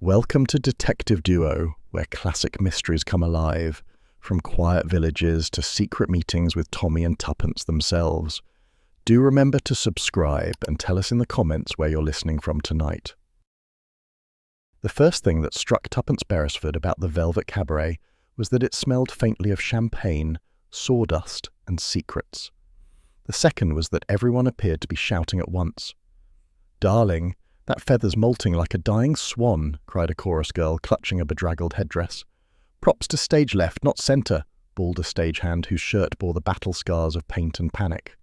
Welcome to Detective Duo, where classic mysteries come alive, from quiet villages to secret meetings with Tommy and Tuppence themselves. Do remember to subscribe and tell us in the comments where you're listening from tonight. The first thing that struck Tuppence Beresford about the Velvet Cabaret was that it smelled faintly of champagne, sawdust, and secrets. The second was that everyone appeared to be shouting at once. "Darling, that feather's molting like a dying swan," cried a chorus girl, clutching a bedraggled headdress. "Props to stage left, not centre," bawled a stagehand whose shirt bore the battle scars of paint and panic.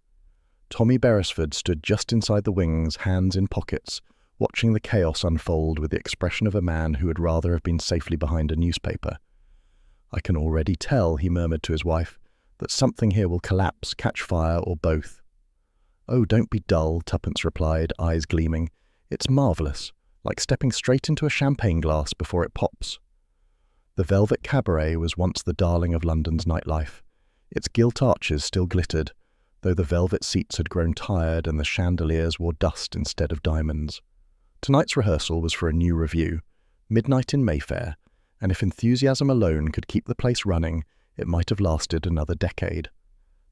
Tommy Beresford stood just inside the wings, hands in pockets, watching the chaos unfold with the expression of a man who would rather have been safely behind a newspaper. "I can already tell," he murmured to his wife, "that something here will collapse, catch fire, or both." "Oh, don't be dull," Tuppence replied, eyes gleaming. "It's marvellous, like stepping straight into a champagne glass before it pops." The Velvet Cabaret was once the darling of London's nightlife. Its gilt arches still glittered, though the velvet seats had grown tired and the chandeliers wore dust instead of diamonds. Tonight's rehearsal was for a new revue, Midnight in Mayfair, and if enthusiasm alone could keep the place running, it might have lasted another decade.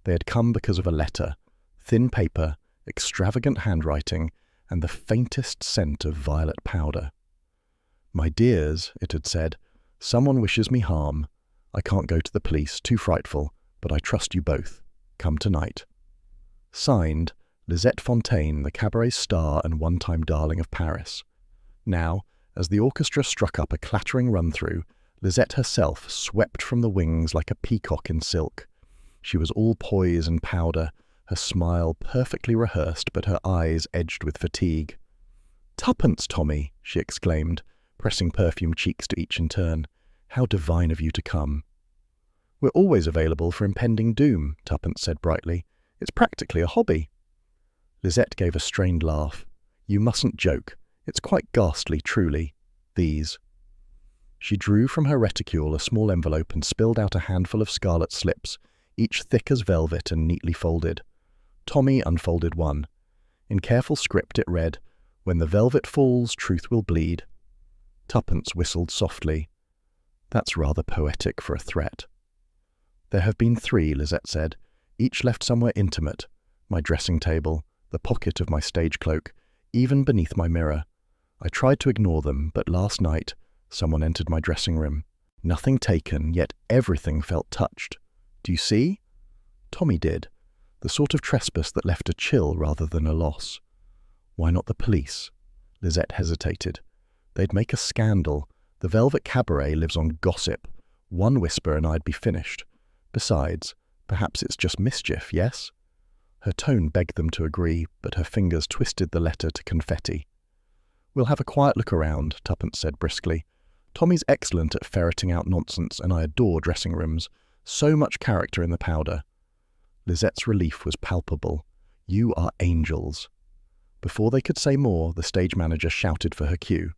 They had come because of a letter, thin paper, extravagant handwriting, and the faintest scent of violet powder. "My dears," it had said, "someone wishes me harm. I can't go to the police, too frightful, but I trust you both. Come tonight." Signed, Lisette Fontaine, the cabaret star and one-time darling of Paris. Now, as the orchestra struck up a clattering run-through, Lisette herself swept from the wings like a peacock in silk. She was all poise and powder, her smile perfectly rehearsed, but her eyes edged with fatigue. "Tuppence, Tommy!" she exclaimed, pressing perfumed cheeks to each in turn. "How divine of you to come." "We're always available for impending doom," Tuppence said brightly. "It's practically a hobby." Lisette gave a strained laugh. "You mustn't joke. It's quite ghastly, truly. These." She drew from her reticule a small envelope and spilled out a handful of scarlet slips, each thick as velvet and neatly folded. Tommy unfolded one. In careful script it read, "When the velvet falls, truth will bleed." Tuppence whistled softly. "That's rather poetic for a threat." "There have been 3, Lisette said, "each left somewhere intimate. My dressing table, the pocket of my stage cloak, even beneath my mirror. I tried to ignore them, but last night someone entered my dressing room. Nothing taken, yet everything felt touched. Do you see?" Tommy did. The sort of trespass that left a chill rather than a loss. "Why not the police?" Lisette hesitated. "They'd make a scandal. The Velvet Cabaret lives on gossip. One whisper and I'd be finished. Besides, perhaps it's just mischief, yes?" Her tone begged them to agree, but her fingers twisted the letter to confetti. "We'll have a quiet look around," Tuppence said briskly. "Tommy's excellent at ferreting out nonsense, and I adore dressing rooms. So much character in the powder." Lisette's relief was palpable. "You are angels." Before they could say more, the stage manager shouted for her cue.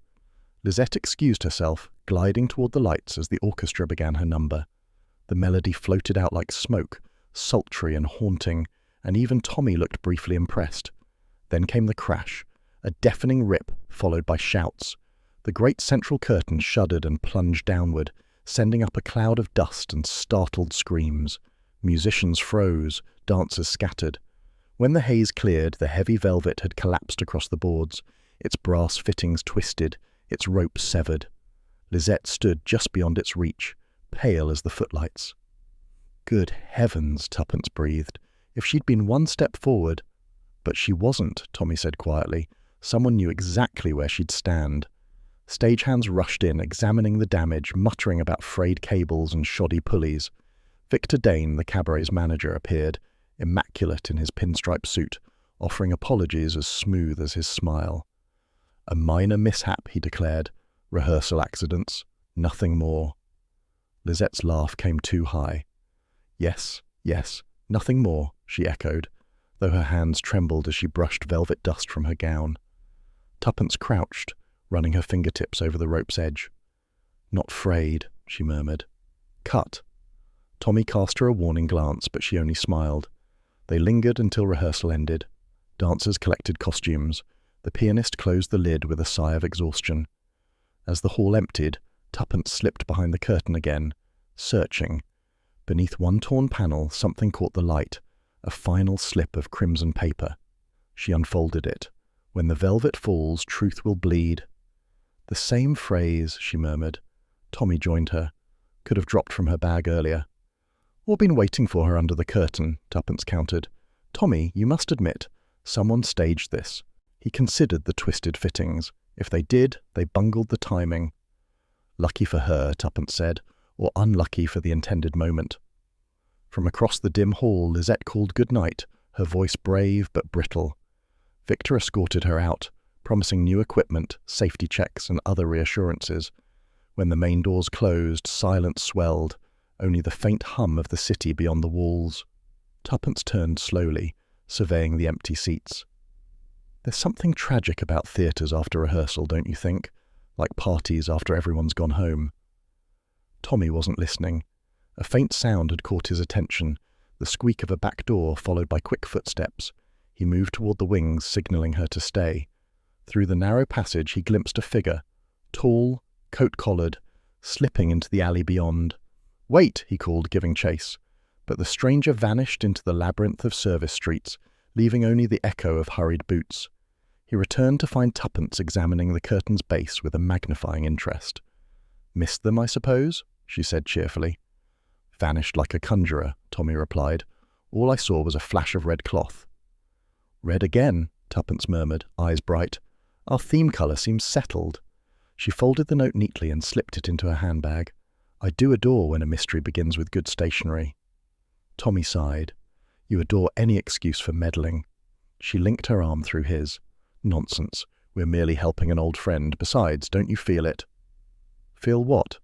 Lisette excused herself, gliding toward the lights as the orchestra began her number. The melody floated out like smoke, sultry and haunting, and even Tommy looked briefly impressed. Then came the crash, a deafening rip followed by shouts. The great central curtain shuddered and plunged downward, sending up a cloud of dust and startled screams. Musicians froze, dancers scattered. When the haze cleared, the heavy velvet had collapsed across the boards, its brass fittings twisted, its ropes severed. Lisette stood just beyond its reach, pale as the footlights. "Good heavens," Tuppence breathed. "If she'd been one step forward—" "But she wasn't," Tommy said quietly. "Someone knew exactly where she'd stand." Stagehands rushed in, examining the damage, muttering about frayed cables and shoddy pulleys. Victor Dane, the cabaret's manager, appeared, immaculate in his pinstripe suit, offering apologies as smooth as his smile. "A minor mishap," he declared. "Rehearsal accidents. Nothing more." Lisette's laugh came too high. Yes, nothing more," she echoed, though her hands trembled as she brushed velvet dust from her gown. Tuppence crouched, running her fingertips over the rope's edge. "Not frayed," she murmured. "Cut." Tommy cast her a warning glance, but she only smiled. They lingered until rehearsal ended. Dancers collected costumes. The pianist closed the lid with a sigh of exhaustion. As the hall emptied, Tuppence slipped behind the curtain again, searching. Beneath one torn panel, something caught the light, a final slip of crimson paper. She unfolded it. "When the velvet falls, truth will bleed." "The same phrase," she murmured. Tommy joined her. Could have dropped from her bag earlier. "Or been waiting for her under the curtain," Tuppence countered. "Tommy, you must admit, someone staged this." He considered the twisted fittings. If they did, they bungled the timing. "Lucky for her," Tuppence said, "or unlucky for the intended moment." From across the dim hall, Lisette called good night, her voice brave but brittle. Victor escorted her out, promising new equipment, safety checks, and other reassurances. When the main doors closed, silence swelled, only the faint hum of the city beyond the walls. Tuppence turned slowly, surveying the empty seats. "There's something tragic about theatres after rehearsal, don't you think? Like parties after everyone's gone home." Tommy wasn't listening. A faint sound had caught his attention, the squeak of a back door followed by quick footsteps. He moved toward the wings, signalling her to stay. Through the narrow passage he glimpsed a figure, tall, coat-collared, slipping into the alley beyond. "Wait!" he called, giving chase. But the stranger vanished into the labyrinth of service streets, leaving only the echo of hurried boots. He returned to find Tuppence examining the curtain's base with a magnifying interest. "Missed them, I suppose?" she said cheerfully. "Vanished like a conjurer," Tommy replied. "All I saw was a flash of red cloth." "Red again," Tuppence murmured, eyes bright. "Our theme colour seems settled." She folded the note neatly and slipped it into her handbag. "I do adore when a mystery begins with good stationery." Tommy sighed. "You adore any excuse for meddling." She linked her arm through his. "Nonsense. We're merely helping an old friend. Besides, don't you feel it?" "Feel what?"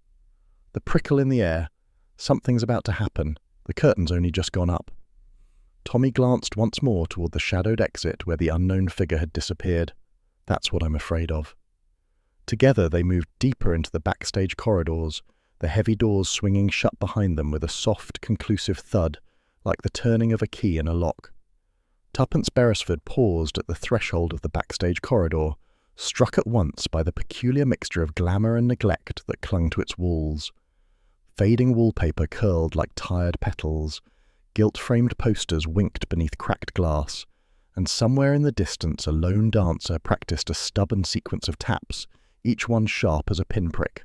"The prickle in the air. Something's about to happen. The curtain's only just gone up." Tommy glanced once more toward the shadowed exit where the unknown figure had disappeared. "That's what I'm afraid of." Together they moved deeper into the backstage corridors, the heavy doors swinging shut behind them with a soft, conclusive thud, like the turning of a key in a lock. Tuppence Beresford paused at the threshold of the backstage corridor, struck at once by the peculiar mixture of glamour and neglect that clung to its walls. Fading wallpaper curled like tired petals, gilt-framed posters winked beneath cracked glass, and somewhere in the distance a lone dancer practiced a stubborn sequence of taps, each one sharp as a pinprick.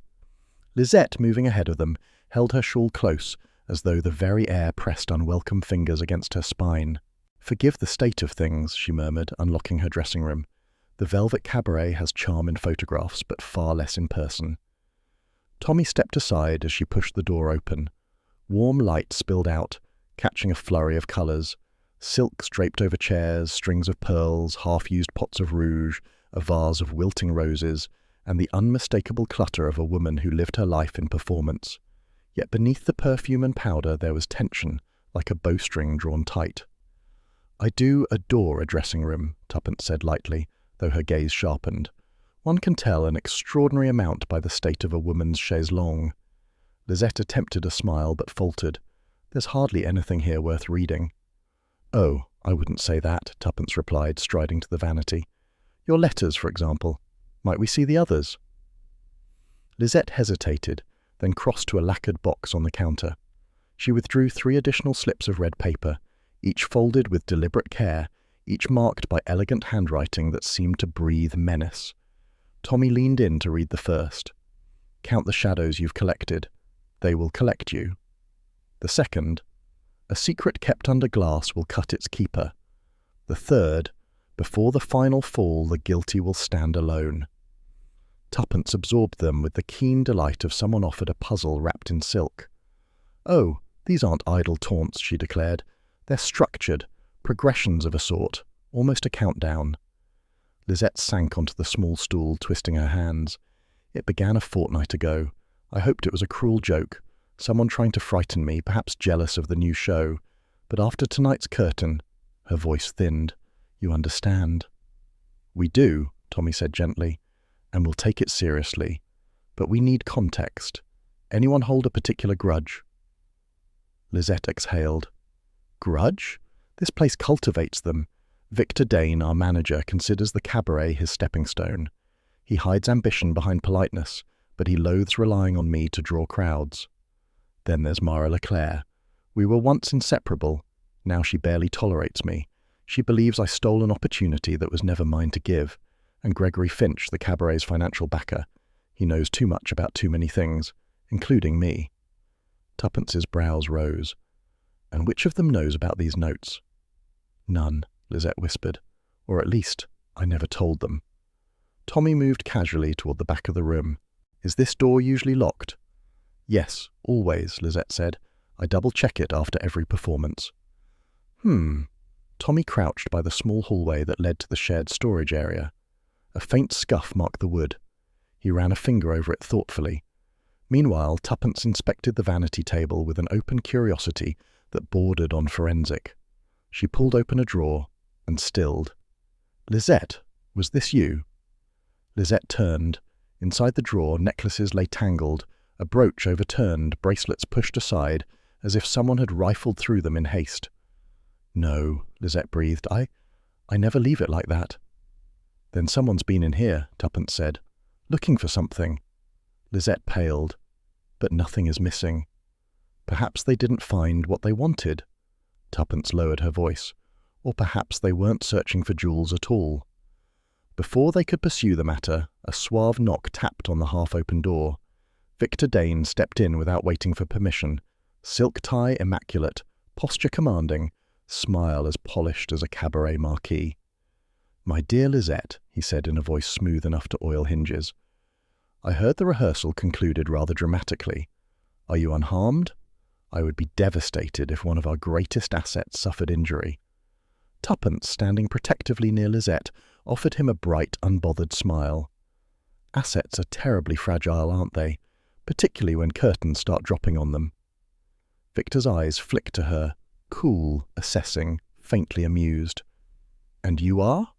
Lisette, moving ahead of them, held her shawl close, as though the very air pressed unwelcome fingers against her spine. "Forgive the state of things," she murmured, unlocking her dressing room. "The Velvet Cabaret has charm in photographs, but far less in person." Tommy stepped aside as she pushed the door open. Warm light spilled out, catching a flurry of colours. Silks draped over chairs, strings of pearls, half-used pots of rouge, a vase of wilting roses, and the unmistakable clutter of a woman who lived her life in performance. Yet beneath the perfume and powder there was tension, like a bowstring drawn tight. "I do adore a dressing room," Tuppence said lightly, though her gaze sharpened. "One can tell an extraordinary amount by the state of a woman's chaise longue." Lisette attempted a smile, but faltered. "There's hardly anything here worth reading." "Oh, I wouldn't say that," Tuppence replied, striding to the vanity. "Your letters, for example. Might we see the others?" Lisette hesitated, then crossed to a lacquered box on the counter. She withdrew 3 additional slips of red paper, each folded with deliberate care, each marked by elegant handwriting that seemed to breathe menace. Tommy leaned in to read the first. "Count the shadows you've collected. They will collect you." The second, "A secret kept under glass will cut its keeper." The third, "Before the final fall, the guilty will stand alone." Tuppence absorbed them with the keen delight of someone offered a puzzle wrapped in silk. "Oh, these aren't idle taunts," she declared. "They're structured, progressions of a sort, almost a countdown." Lisette sank onto the small stool, twisting her hands. "It began a fortnight ago. I hoped it was a cruel joke, someone trying to frighten me, perhaps jealous of the new show. But after tonight's curtain," her voice thinned, "you understand." "We do," Tommy said gently, "and we'll take it seriously. But we need context. Anyone hold a particular grudge?" Lisette exhaled. "Grudge? This place cultivates them. Victor Dane, our manager, considers the cabaret his stepping stone. He hides ambition behind politeness, but he loathes relying on me to draw crowds. Then there's Mara Leclerc. We were once inseparable. Now she barely tolerates me. She believes I stole an opportunity that was never mine to give. And Gregory Finch, the Cabaret's financial backer. He knows too much about too many things, including me. Tuppence's brows rose. And which of them knows about these notes? None, Lisette whispered. Or at least, I never told them. Tommy moved casually toward the back of the room. Is this door usually locked? Yes, always, Lisette said. I double-check it after every performance. Tommy crouched by the small hallway that led to the shared storage area. A faint scuff marked the wood. He ran a finger over it thoughtfully. Meanwhile, Tuppence inspected the vanity table with an open curiosity that bordered on forensic. She pulled open a drawer and stilled. Lisette, was this you? Lisette turned. Inside the drawer, necklaces lay tangled, a brooch overturned, bracelets pushed aside, as if someone had rifled through them in haste. No, Lisette breathed. I never leave it like that. Then someone's been in here, Tuppence said, looking for something. Lisette paled. But nothing is missing. Perhaps they didn't find what they wanted. Tuppence lowered her voice. Or perhaps they weren't searching for jewels at all. Before they could pursue the matter, a suave knock tapped on the half-open door. Victor Dane stepped in without waiting for permission, silk tie immaculate, posture commanding, smile as polished as a cabaret marquis. "My dear Lisette," he said in a voice smooth enough to oil hinges, "I heard the rehearsal concluded rather dramatically. Are you unharmed? I would be devastated if one of our greatest assets suffered injury." Tuppence, standing protectively near Lisette, offered him a bright, unbothered smile. Assets are terribly fragile, aren't they? Particularly when curtains start dropping on them. Victor's eyes flicked to her, cool, assessing, faintly amused. "And you are?"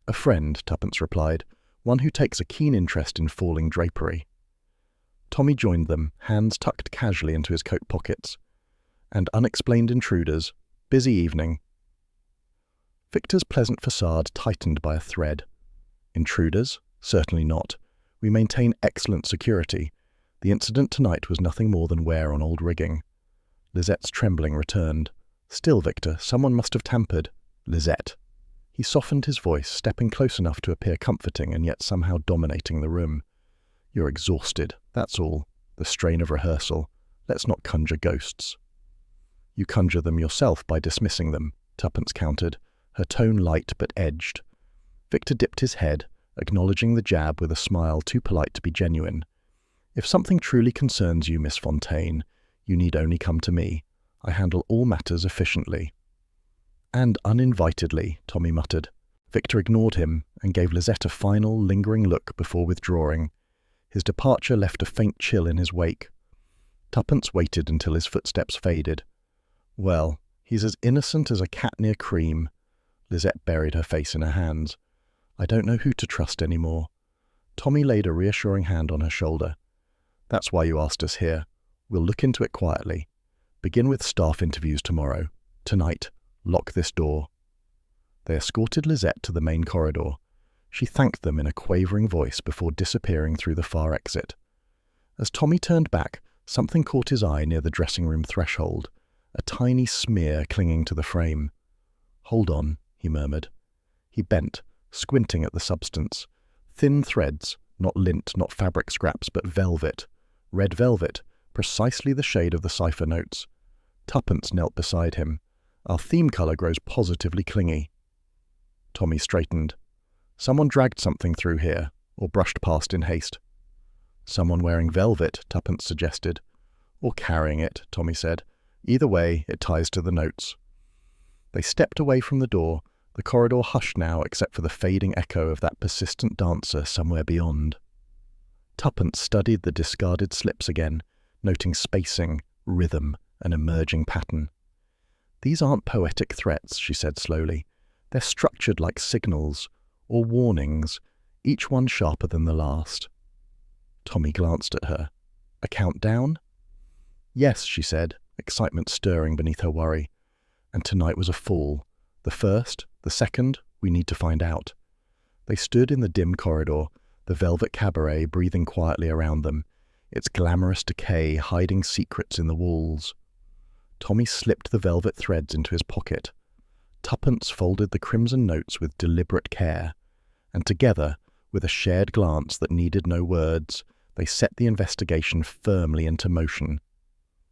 "A friend," Tuppence replied, "one who takes a keen interest in falling drapery." Tommy joined them, hands tucked casually into his coat pockets. "And unexplained intruders. Busy evening." Victor's pleasant facade tightened by a thread. "Intruders? Certainly not. We maintain excellent security. The incident tonight was nothing more than wear on old rigging." Lisette's trembling returned. "Still, Victor, someone must have tampered." "Lisette." He softened his voice, stepping close enough to appear comforting and yet somehow dominating the room. "You're exhausted, that's all. The strain of rehearsal. Let's not conjure ghosts." "You conjure them yourself by dismissing them," Tuppence countered, her tone light but edged. Victor dipped his head, acknowledging the jab with a smile too polite to be genuine. "If something truly concerns you, Miss Fontaine, you need only come to me. I handle all matters efficiently." "And uninvitedly," Tommy muttered. Victor ignored him and gave Lisette a final, lingering look before withdrawing. His departure left a faint chill in his wake. Tuppence waited until his footsteps faded. "Well, he's as innocent as a cat near cream." Lisette buried her face in her hands. "I don't know who to trust anymore." Tommy laid a reassuring hand on her shoulder. "That's why you asked us here. We'll look into it quietly. Begin with staff interviews tomorrow. Tonight, lock this door." They escorted Lisette to the main corridor. She thanked them in a quavering voice before disappearing through the far exit. As Tommy turned back, something caught his eye near the dressing room threshold, a tiny smear clinging to the frame. "Hold on," he murmured. He bent, squinting at the substance. Thin threads, not lint, not fabric scraps, but velvet. Red velvet, precisely the shade of the Cipher notes. Tuppence knelt beside him. "Our theme colour grows positively clingy." Tommy straightened. "Someone dragged something through here, or brushed past in haste." "Someone wearing velvet," Tuppence suggested. "Or carrying it," Tommy said. "Either way, it ties to the notes." They stepped away from the door, the corridor hushed now except for the fading echo of that persistent dancer somewhere beyond. Tuppence studied the discarded slips again, noting spacing, rhythm, and emerging pattern. "These aren't poetic threats," she said slowly. "They're structured like signals, or warnings, each one sharper than the last." Tommy glanced at her. "A countdown?" "Yes," she said, excitement stirring beneath her worry. "And tonight was a fall. The first, the second, we need to find out." They stood in the dim corridor, the velvet cabaret breathing quietly around them, its glamorous decay hiding secrets in the walls. Tommy slipped the velvet threads into his pocket. Tuppence folded the crimson notes with deliberate care, and together, with a shared glance that needed no words, they set the investigation firmly into motion.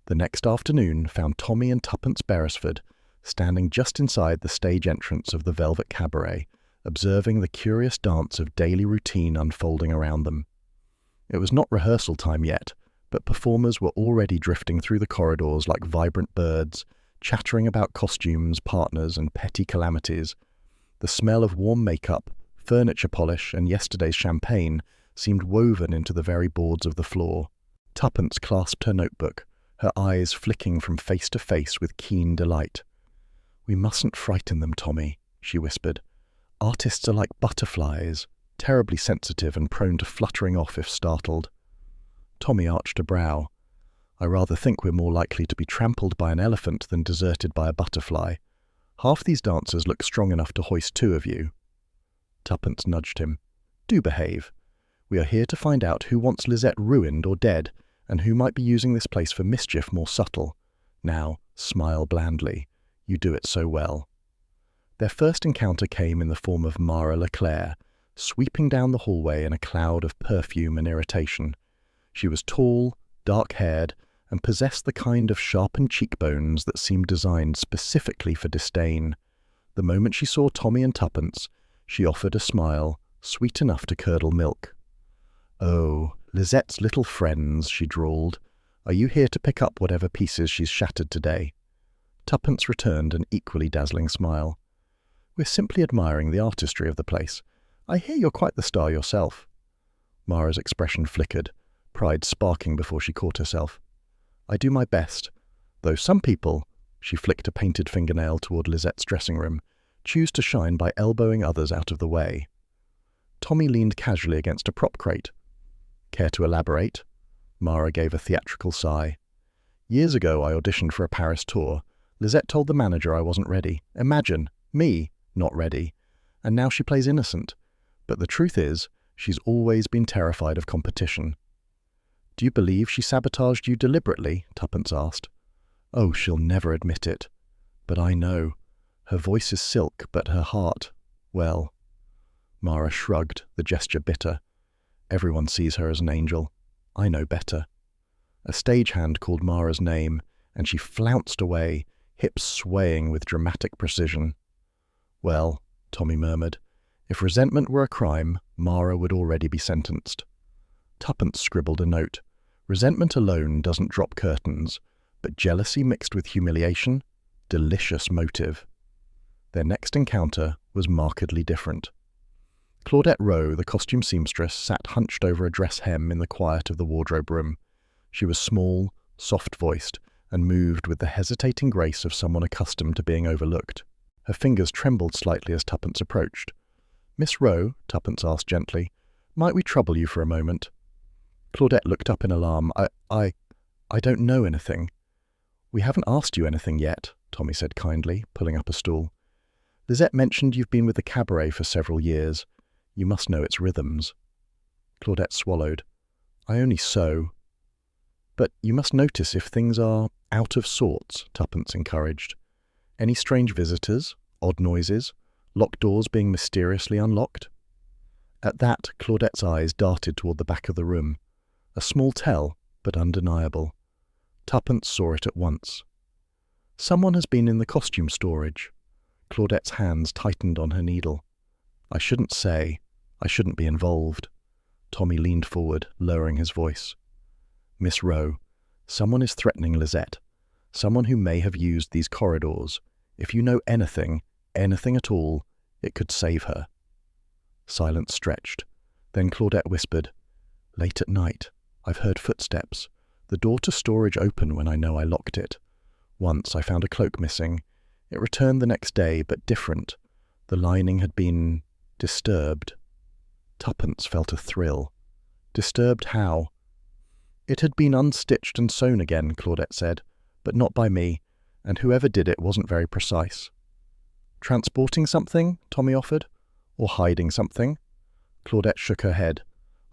The next afternoon found Tommy and Tuppence Beresford standing just inside the stage entrance of the Velvet Cabaret, observing the curious dance of daily routine unfolding around them. It was not rehearsal time yet, but performers were already drifting through the corridors like vibrant birds, chattering about costumes, partners, and petty calamities. The smell of warm makeup, furniture polish, and yesterday's champagne seemed woven into the very boards of the floor. Tuppence clasped her notebook, her eyes flicking from face to face with keen delight. "We mustn't frighten them, Tommy," she whispered. "Artists are like butterflies, terribly sensitive and prone to fluttering off if startled." Tommy arched a brow. "I rather think we're more likely to be trampled by an elephant than deserted by a butterfly. Half these dancers look strong enough to hoist two of you." Tuppence nudged him. "Do behave. We are here to find out who wants Lisette ruined or dead, and who might be using this place for mischief more subtle. Now, smile blandly. You do it so well." Their first encounter came in the form of Mara Leclerc, sweeping down the hallway in a cloud of perfume and irritation. She was tall, dark-haired, and possessed the kind of sharpened cheekbones that seemed designed specifically for disdain. The moment she saw Tommy and Tuppence, she offered a smile, sweet enough to curdle milk. "Oh, Lisette's little friends," she drawled. "Are you here to pick up whatever pieces she's shattered today?" Tuppence returned an equally dazzling smile. "We're simply admiring the artistry of the place. I hear you're quite the star yourself." Mara's expression flickered, pride sparking before she caught herself. "I do my best, though some people," she flicked a painted fingernail toward Lisette's dressing room, "choose to shine by elbowing others out of the way." Tommy leaned casually against a prop crate. "Care to elaborate?" Mara gave a theatrical sigh. "Years ago I auditioned for a Paris tour. Lisette told the manager I wasn't ready. Imagine, me, not ready. And now she plays innocent. But the truth is, she's always been terrified of competition." "Do you believe she sabotaged you deliberately?" Tuppence asked. "Oh, she'll never admit it. But I know. Her voice is silk, but her heart, well..." Mara shrugged, the gesture bitter. "Everyone sees her as an angel. I know better." A stagehand called Mara's name, and she flounced away, hips swaying with dramatic precision. "Well," Tommy murmured, "if resentment were a crime, Mara would already be sentenced." Tuppence scribbled a note. "Resentment alone doesn't drop curtains, but jealousy mixed with humiliation? Delicious motive." Their next encounter was markedly different. Claudette Rowe, the costume seamstress, sat hunched over a dress hem in the quiet of the wardrobe room. She was small, soft-voiced, and moved with the hesitating grace of someone accustomed to being overlooked. Her fingers trembled slightly as Tuppence approached. "Miss Rowe," Tuppence asked gently, "might we trouble you for a moment?" Claudette looked up in alarm. I don't know anything." "We haven't asked you anything yet," Tommy said kindly, pulling up a stool. "Lisette mentioned you've been with the Cabaret for several years. You must know its rhythms." Claudette swallowed. "I only sew." "But you must notice if things are out of sorts," Tuppence encouraged. "Any strange visitors, odd noises, locked doors being mysteriously unlocked?" At that, Claudette's eyes darted toward the back of the room. A small tell, but undeniable. Tuppence saw it at once. "Someone has been in the costume storage." Claudette's hands tightened on her needle. "I shouldn't say. I shouldn't be involved." Tommy leaned forward, lowering his voice. "Miss Rowe, someone is threatening Lisette. Someone who may have used these corridors. If you know anything at all, it could save her." Silence stretched. Then Claudette whispered, "Late at night, I've heard footsteps. The door to storage opened when I know I locked it. Once I found a cloak missing. It returned the next day, but different. The lining had been disturbed." Tuppence felt a thrill. "Disturbed how?" "It had been unstitched and sewn again," Claudette said, "but not by me, and whoever did it wasn't very precise." "Transporting something?" Tommy offered. "Or hiding something?" Claudette shook her head.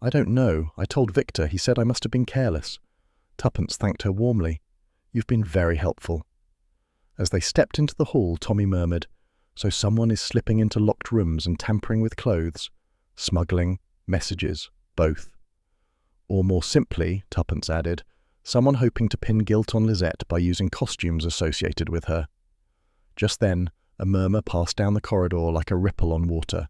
"I don't know. I told Victor. He said I must have been careless." Tuppence thanked her warmly. "You've been very helpful." As they stepped into the hall, Tommy murmured, "So someone is slipping into locked rooms and tampering with clothes? Smuggling, messages, both." "Or more simply," Tuppence added, "someone hoping to pin guilt on Lisette by using costumes associated with her." Just then, a murmur passed down the corridor like a ripple on water.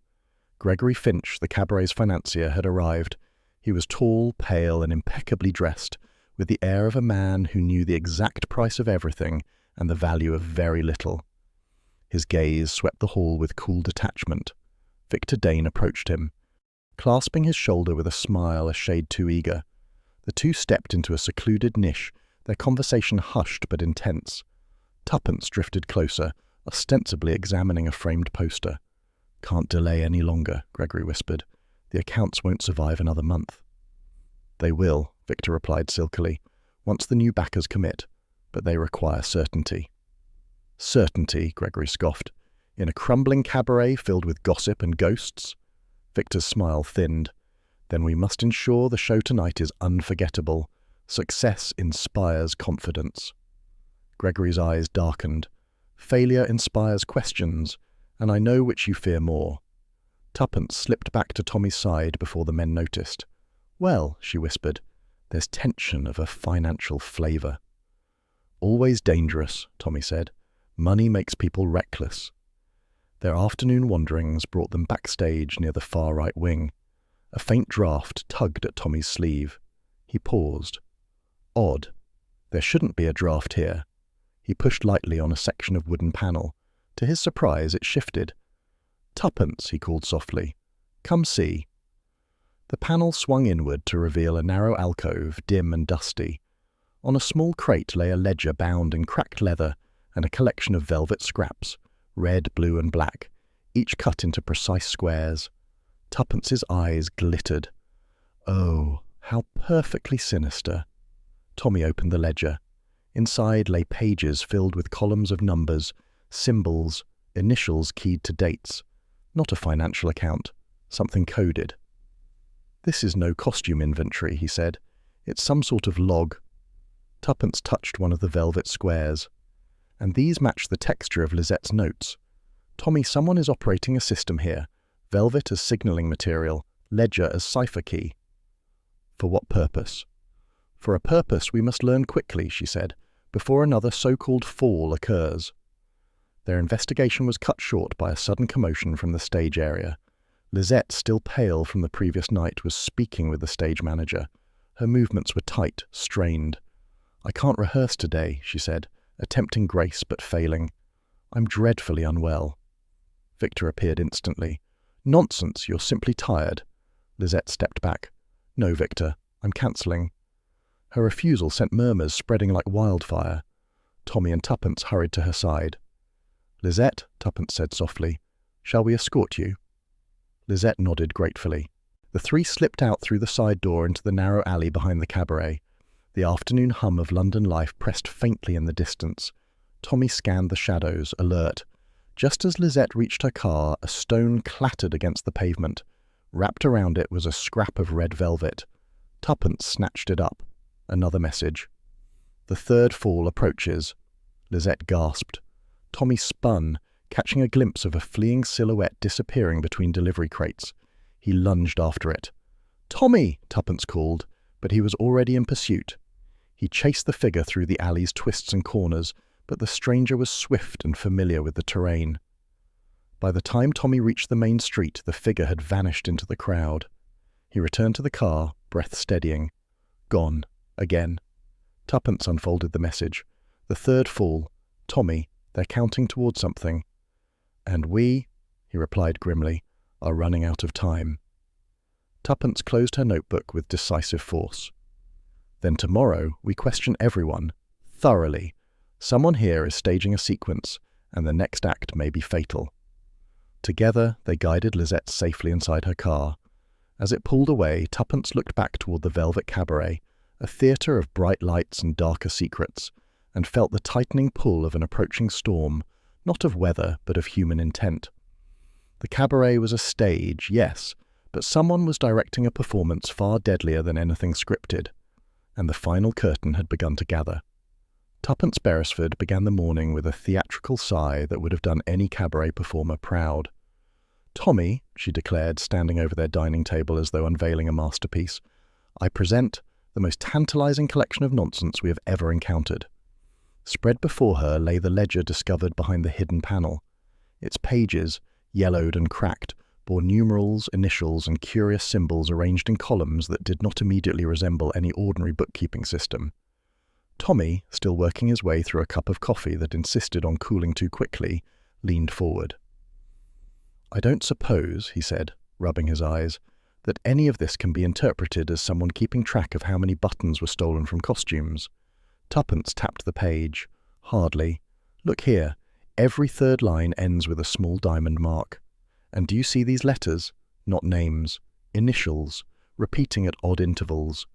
Gregory Finch, the Cabaret's financier, had arrived. He was tall, pale, and impeccably dressed, with the air of a man who knew the exact price of everything and the value of very little. His gaze swept the hall with cool detachment. Victor Dane approached him, clasping his shoulder with a smile a shade too eager. The two stepped into a secluded niche, their conversation hushed but intense. Tuppence drifted closer, ostensibly examining a framed poster. "Can't delay any longer," Gregory whispered. "The accounts won't survive another month." "They will," Victor replied silkily, "once the new backers commit, but they require certainty." "Certainty," Gregory scoffed. "In a crumbling cabaret filled with gossip and ghosts?" Victor's smile thinned. "Then we must ensure the show tonight is unforgettable. Success inspires confidence." Gregory's eyes darkened. "Failure inspires questions, and I know which you fear more." Tuppence slipped back to Tommy's side before the men noticed. "Well," she whispered, "there's tension of a financial flavour." "Always dangerous," Tommy said. "Money makes people reckless." Their afternoon wanderings brought them backstage near the far right wing. A faint draught tugged at Tommy's sleeve. He paused. Odd. There shouldn't be a draught here. He pushed lightly on a section of wooden panel. To his surprise, it shifted. "Tuppence," he called softly. "Come see." The panel swung inward to reveal a narrow alcove, dim and dusty. On a small crate lay a ledger bound in cracked leather and a collection of velvet scraps, red, blue, and black, each cut into precise squares. Tuppence's eyes glittered. Oh, how perfectly sinister. Tommy opened the ledger. Inside lay pages filled with columns of numbers, symbols, initials keyed to dates. Not a financial account, something coded. "This is no costume inventory," he said. "It's some sort of log." Tuppence touched one of the velvet squares. "And these match the texture of Lisette's notes. Tommy, someone is operating a system here. Velvet as signalling material, ledger as cipher key." "For what purpose?" "For a purpose we must learn quickly," she said, "before another so-called fall occurs." Their investigation was cut short by a sudden commotion from the stage area. Lisette, still pale from the previous night, was speaking with the stage manager. Her movements were tight, strained. "I can't rehearse today," she said, attempting grace but failing. "I'm dreadfully unwell." Victor appeared instantly. "Nonsense, you're simply tired." Lisette stepped back. "No, Victor, I'm cancelling." Her refusal sent murmurs spreading like wildfire. Tommy and Tuppence hurried to her side. "Lisette," Tuppence said softly, "shall we escort you?" Lisette nodded gratefully. The three slipped out through the side door into the narrow alley behind the cabaret. The afternoon hum of London life pressed faintly in the distance. Tommy scanned the shadows, alert. Just as Lisette reached her car, a stone clattered against the pavement. Wrapped around it was a scrap of red velvet. Tuppence snatched it up. Another message. "The third fall approaches." Lisette gasped. Tommy spun, catching a glimpse of a fleeing silhouette disappearing between delivery crates. He lunged after it. "Tommy!" Tuppence called, but he was already in pursuit. He chased the figure through the alley's twists and corners, but the stranger was swift and familiar with the terrain. By the time Tommy reached the main street, the figure had vanished into the crowd. He returned to the car, breath steadying. Gone. Again. Tuppence unfolded the message. "The third fall. Tommy, they're counting towards something." "And we," he replied grimly, "are running out of time." Tuppence closed her notebook with decisive force. "Then tomorrow we question everyone, thoroughly. Someone here is staging a sequence, and the next act may be fatal." Together they guided Lisette safely inside her car. As it pulled away, Tuppence looked back toward the Velvet Cabaret, a theatre of bright lights and darker secrets, and felt the tightening pull of an approaching storm, not of weather, but of human intent. The cabaret was a stage, yes, but someone was directing a performance far deadlier than anything scripted, and the final curtain had begun to gather. Tuppence Beresford began the morning with a theatrical sigh that would have done any cabaret performer proud. "Tommy," she declared, standing over their dining table as though unveiling a masterpiece, "I present the most tantalizing collection of nonsense we have ever encountered." Spread before her lay the ledger discovered behind the hidden panel. Its pages, yellowed and cracked, bore numerals, initials, and curious symbols arranged in columns that did not immediately resemble any ordinary bookkeeping system. Tommy, still working his way through a cup of coffee that insisted on cooling too quickly, leaned forward. "I don't suppose," he said, rubbing his eyes, "that any of this can be interpreted as someone keeping track of how many buttons were stolen from costumes." Tuppence tapped the page. "Hardly. Look here. Every third line ends with a small diamond mark. And do you see these letters? Not names. Initials, repeating at odd intervals."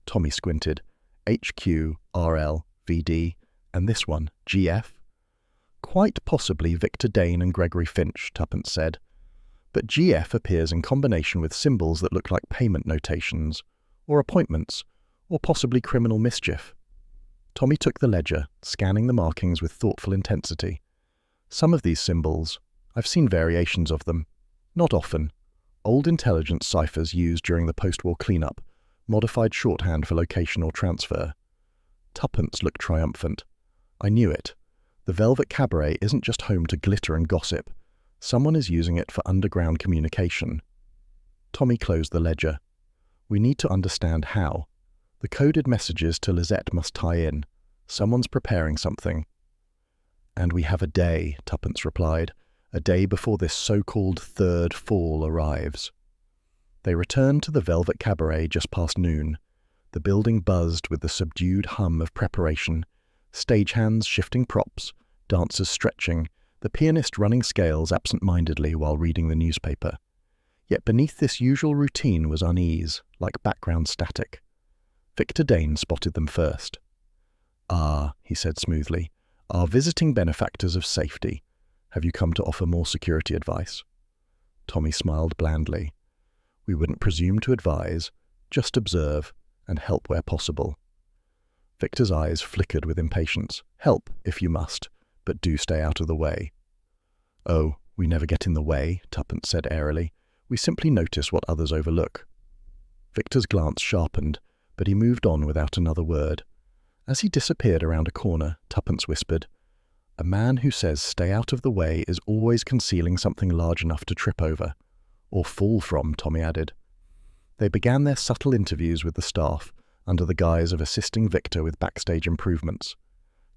Tommy squinted. "HQ, RL, VD, and this one, GF?" "Quite possibly Victor Dane and Gregory Finch," Tuppence said. "But GF appears in combination with symbols that look like payment notations, or appointments, or possibly criminal mischief." Tommy took the ledger, scanning the markings with thoughtful intensity. "Some of these symbols, I've seen variations of them. Not often. Old intelligence ciphers used during the post-war cleanup, modified shorthand for location or transfer." Tuppence looked triumphant. "I knew it. The Velvet Cabaret isn't just home to glitter and gossip. Someone is using it for underground communication." Tommy closed the ledger. "We need to understand how. The coded messages to Lisette must tie in. Someone's preparing something." "And we have a day," Tuppence replied. "A day before this so-called third fall arrives." They returned to the Velvet Cabaret just past noon. The building buzzed with the subdued hum of preparation, stagehands shifting props, dancers stretching, the pianist running scales absent-mindedly while reading the newspaper. Yet beneath this usual routine was unease, like background static. Victor Dane spotted them first. "Ah," he said smoothly, "our visiting benefactors of safety. Have you come to offer more security advice?" Tommy smiled blandly. "We wouldn't presume to advise, just observe, and help where possible." Victor's eyes flickered with impatience. "Help, if you must, but do stay out of the way." "Oh, we never get in the way," Tuppence said airily. "We simply notice what others overlook." Victor's glance sharpened, but he moved on without another word. As he disappeared around a corner, Tuppence whispered, "A man who says stay out of the way is always concealing something large enough to trip over. Or fall from," Tommy added. They began their subtle interviews with the staff, under the guise of assisting Victor with backstage improvements.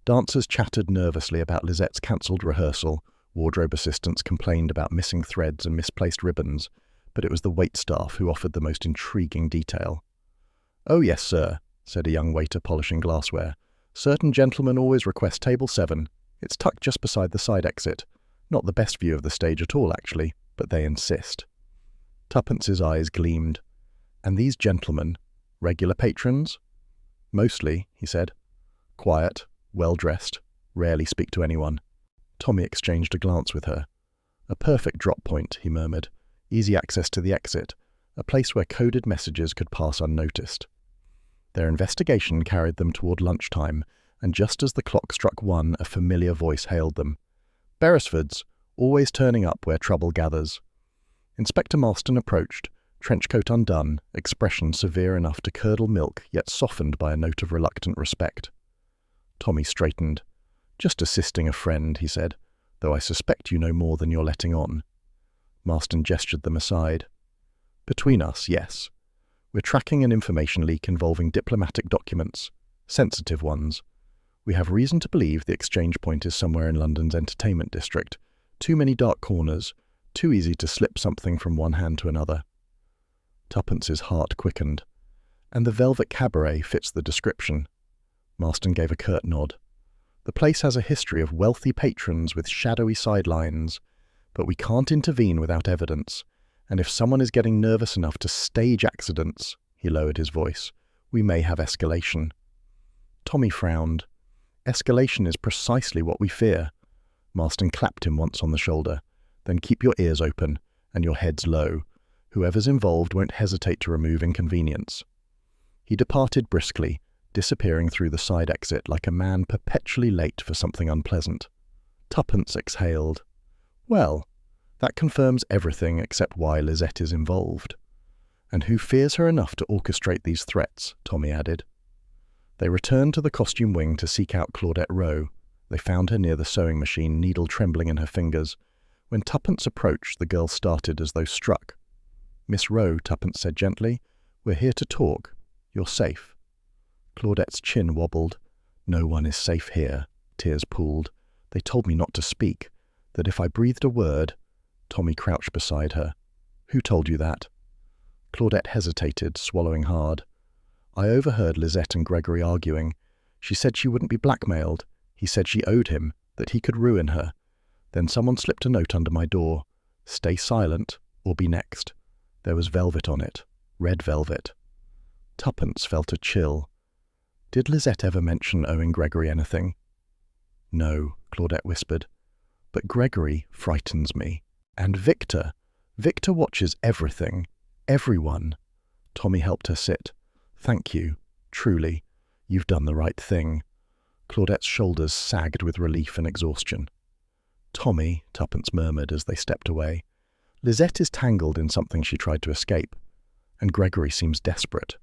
Dancers chattered nervously about Lisette's cancelled rehearsal, wardrobe assistants complained about missing threads and misplaced ribbons, but it was the wait staff who offered the most intriguing detail. "Oh yes, sir," said a young waiter polishing glassware. "Certain gentlemen always request table 7. It's tucked just beside the side exit. Not the best view of the stage at all, actually, but they insist." Tuppence's eyes gleamed. "And these gentlemen, regular patrons?" "Mostly," he said. "Quiet, well-dressed, rarely speak to anyone." Tommy exchanged a glance with her. "A perfect drop point," he murmured. "Easy access to the exit, a place where coded messages could pass unnoticed." Their investigation carried them toward lunchtime, and just as the clock struck 1, a familiar voice hailed them. "Beresfords, always turning up where trouble gathers." Inspector Marston approached, trenchcoat undone, expression severe enough to curdle milk, yet softened by a note of reluctant respect. Tommy straightened. "Just assisting a friend," he said, "though I suspect you know more than you're letting on." Marston gestured them aside. "Between us, yes. We're tracking an information leak involving diplomatic documents, sensitive ones. We have reason to believe the exchange point is somewhere in London's entertainment district. Too many dark corners, too easy to slip something from one hand to another." Tuppence's heart quickened. "And the Velvet Cabaret fits the description." Marston gave a curt nod. "The place has a history of wealthy patrons with shadowy sidelines, but we can't intervene without evidence. And if someone is getting nervous enough to stage accidents," he lowered his voice, "we may have escalation." Tommy frowned. "Escalation is precisely what we fear." Marston clapped him once on the shoulder. "Then keep your ears open and your heads low. Whoever's involved won't hesitate to remove inconvenience. He departed briskly, disappearing through the side exit like a man perpetually late for something unpleasant. Tuppence exhaled. Well, that confirms everything except why Lisette is involved. And who fears her enough to orchestrate these threats, Tommy added. They returned to the costume wing to seek out Claudette Rowe. They found her near the sewing machine, needle trembling in her fingers. When Tuppence approached, the girl started as though struck. "Miss Rowe," Tuppence said gently, "we're here to talk. You're safe." Claudette's chin wobbled. "No one is safe here." Tears pooled. "They told me not to speak, that if I breathed a word—" Tommy crouched beside her. "Who told you that?" Claudette hesitated, swallowing hard. "I overheard Lisette and Gregory arguing. She said she wouldn't be blackmailed. He said she owed him, that he could ruin her. Then someone slipped a note under my door. 'Stay silent, or be next.' There was velvet on it. Red velvet." Tuppence felt a chill. "Did Lisette ever mention owing Gregory anything?" "No," Claudette whispered. "But Gregory frightens me. And Victor. Victor watches everything. Everyone." Tommy helped her sit. "Thank you. Truly. You've done the right thing." Claudette's shoulders sagged with relief and exhaustion. "Tommy," Tuppence murmured as they stepped away, "Lisette is tangled in something she tried to escape. And Gregory seems desperate."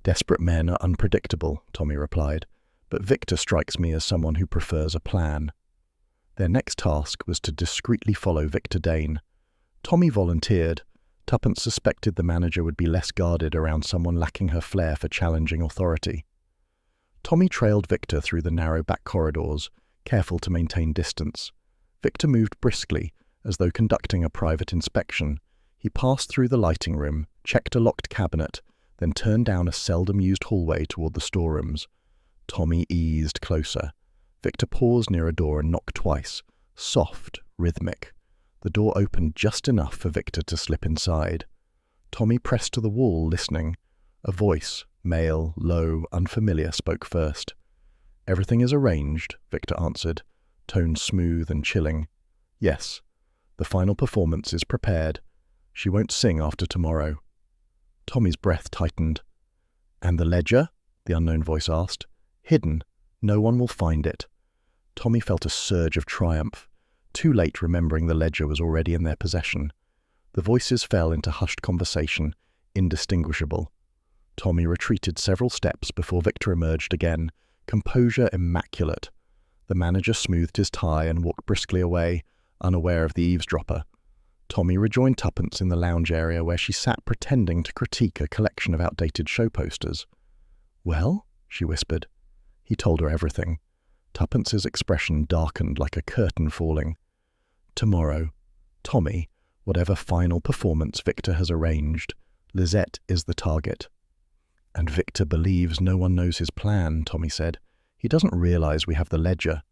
"Desperate men are unpredictable," Tommy replied, "but Victor strikes me as someone who prefers a plan." Their next task was to discreetly follow Victor Dane. Tommy volunteered. Tuppence suspected the manager would be less guarded around someone lacking her flair for challenging authority. Tommy trailed Victor through the narrow back corridors, careful to maintain distance. Victor moved briskly, as though conducting a private inspection. He passed through the lighting room, checked a locked cabinet, then turned down a seldom-used hallway toward the storerooms. Tommy eased closer. Victor paused near a door and knocked twice. Soft, rhythmic. The door opened just enough for Victor to slip inside. Tommy pressed to the wall, listening. A voice, male, low, unfamiliar, spoke first. "Everything is arranged," Victor answered, tone smooth and chilling. "Yes. The final performance is prepared. She won't sing after tomorrow." Tommy's breath tightened. "And the ledger?" the unknown voice asked. "Hidden. No one will find it." Tommy felt a surge of triumph, too late remembering the ledger was already in their possession. The voices fell into hushed conversation, indistinguishable. Tommy retreated several steps before Victor emerged again, composure immaculate. The manager smoothed his tie and walked briskly away, unaware of the eavesdropper. Tommy rejoined Tuppence in the lounge area where she sat pretending to critique a collection of outdated show posters. "Well?" she whispered. He told her everything. Tuppence's expression darkened like a curtain falling. "Tomorrow, Tommy, whatever final performance Victor has arranged, Lisette is the target." "And Victor believes no one knows his plan," Tommy said. "He doesn't realize we have the ledger."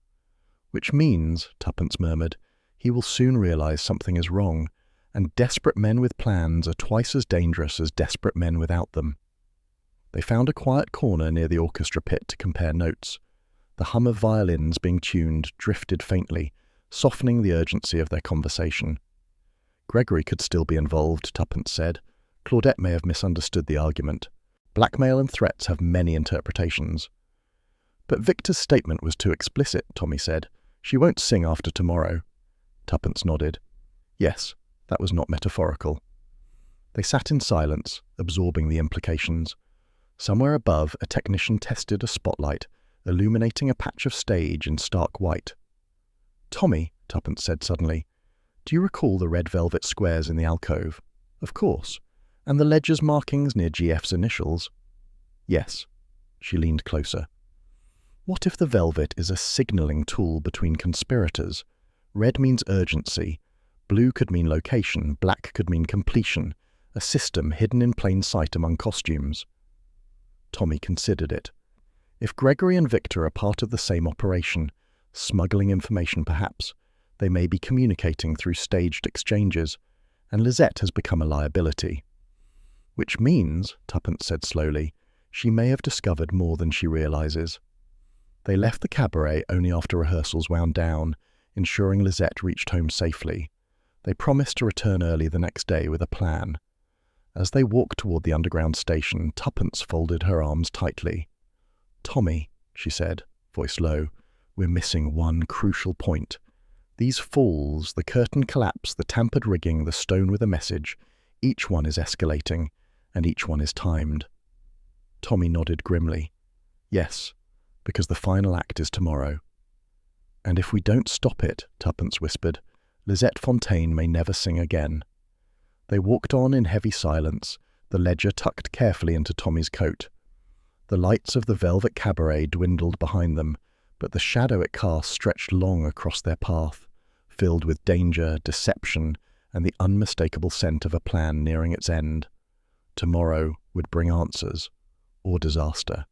"Which means," Tuppence murmured, "he will soon realize something is wrong, and desperate men with plans are twice as dangerous as desperate men without them." They found a quiet corner near the orchestra pit to compare notes. The hum of violins being tuned drifted faintly, softening the urgency of their conversation. Gregory could still be involved, Tuppence said. Claudette may have misunderstood the argument. Blackmail and threats have many interpretations. "But Victor's statement was too explicit," Tommy said. "She won't sing after tomorrow." Tuppence nodded. "Yes, that was not metaphorical." They sat in silence, absorbing the implications. Somewhere above, a technician tested a spotlight, illuminating a patch of stage in stark white. "Tommy," Tuppence said suddenly, "do you recall the red velvet squares in the alcove?" "Of course. And the ledger's markings near GF's initials?" "Yes." She leaned closer. "What if the velvet is a signaling tool between conspirators? Red means urgency. Blue could mean location. Black could mean completion. A system hidden in plain sight among costumes." Tommy considered it. If Gregory and Victor are part of the same operation, smuggling information perhaps, they may be communicating through staged exchanges, and Lisette has become a liability. "Which means," Tuppence said slowly, "she may have discovered more than she realizes." They left the cabaret only after rehearsals wound down, ensuring Lisette reached home safely. They promised to return early the next day with a plan. As they walked toward the underground station, Tuppence folded her arms tightly. "Tommy," she said, voice low, "we're missing one crucial point. These falls, the curtain collapse, the tampered rigging, the stone with a message, each one is escalating, and each one is timed." Tommy nodded grimly. "Yes, because the final act is tomorrow." "And if we don't stop it," Tuppence whispered, "Lisette Fontaine may never sing again." They walked on in heavy silence, the ledger tucked carefully into Tommy's coat. The lights of the velvet cabaret dwindled behind them, but the shadow it cast stretched long across their path, filled with danger, deception, and the unmistakable scent of a plan nearing its end. Tomorrow would bring answers, or disaster.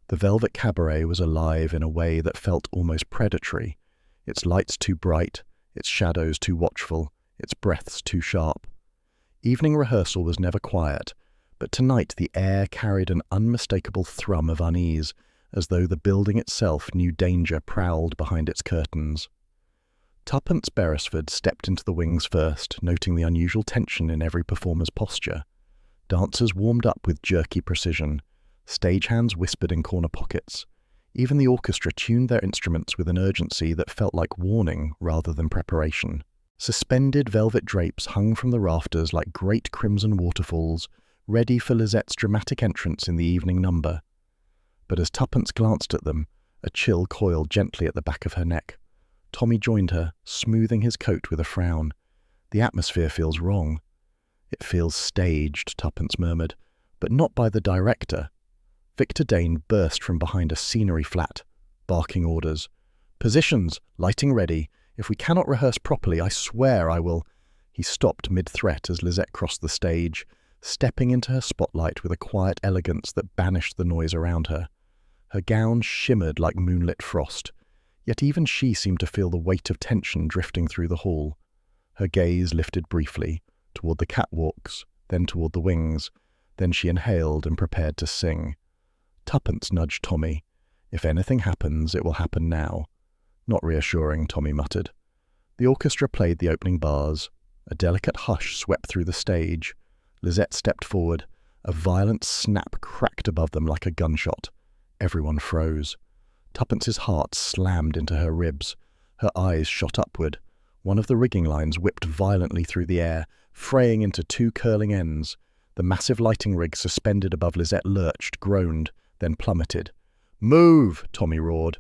The velvet cabaret was alive in a way that felt almost predatory, its lights too bright, its shadows too watchful, its breaths too sharp. Evening rehearsal was never quiet, but tonight the air carried an unmistakable thrum of unease, as though the building itself knew danger prowled behind its curtains. Tuppence Beresford stepped into the wings first, noting the unusual tension in every performer's posture. Dancers warmed up with jerky precision. Stagehands whispered in corner pockets. Even the orchestra tuned their instruments with an urgency that felt like warning rather than preparation. Suspended velvet drapes hung from the rafters like great crimson waterfalls, ready for Lisette's dramatic entrance in the evening number. But as Tuppence glanced at them, a chill coiled gently at the back of her neck. Tommy joined her, smoothing his coat with a frown. "The atmosphere feels wrong." "It feels staged," Tuppence murmured, "but not by the director." Victor Dane burst from behind a scenery flat, barking orders. "Positions! Lighting ready! If we cannot rehearse properly, I swear I will—" He stopped mid-threat as Lisette crossed the stage, stepping into her spotlight with a quiet elegance that banished the noise around her. Her gown shimmered like moonlit frost, yet even she seemed to feel the weight of tension drifting through the hall. Her gaze lifted briefly, toward the catwalks, then toward the wings. Then she inhaled and prepared to sing. Tuppence nudged Tommy. "If anything happens, it will happen now." "Not reassuring," Tommy muttered. The orchestra played the opening bars. A delicate hush swept through the stage. Lisette stepped forward. A violent snap cracked above them like a gunshot. Everyone froze. Tuppence's heart slammed into her ribs. Her eyes shot upward. One of the rigging lines whipped violently through the air, fraying into two curling ends. The massive lighting rig suspended above Lisette lurched, groaned, then plummeted. "Move!" Tommy roared.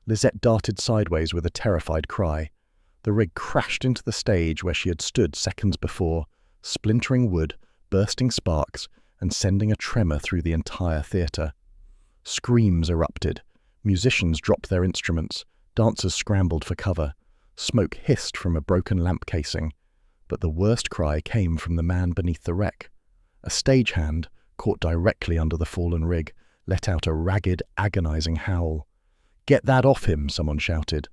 Lisette darted sideways with a terrified cry. The rig crashed into the stage where she had stood seconds before, splintering wood, bursting sparks, and sending a tremor through the entire theatre. Screams erupted. Musicians dropped their instruments. Dancers scrambled for cover. Smoke hissed from a broken lamp casing. But the worst cry came from the man beneath the wreck. A stagehand, caught directly under the fallen rig, let out a ragged, agonizing howl. "Get that off him!" someone shouted.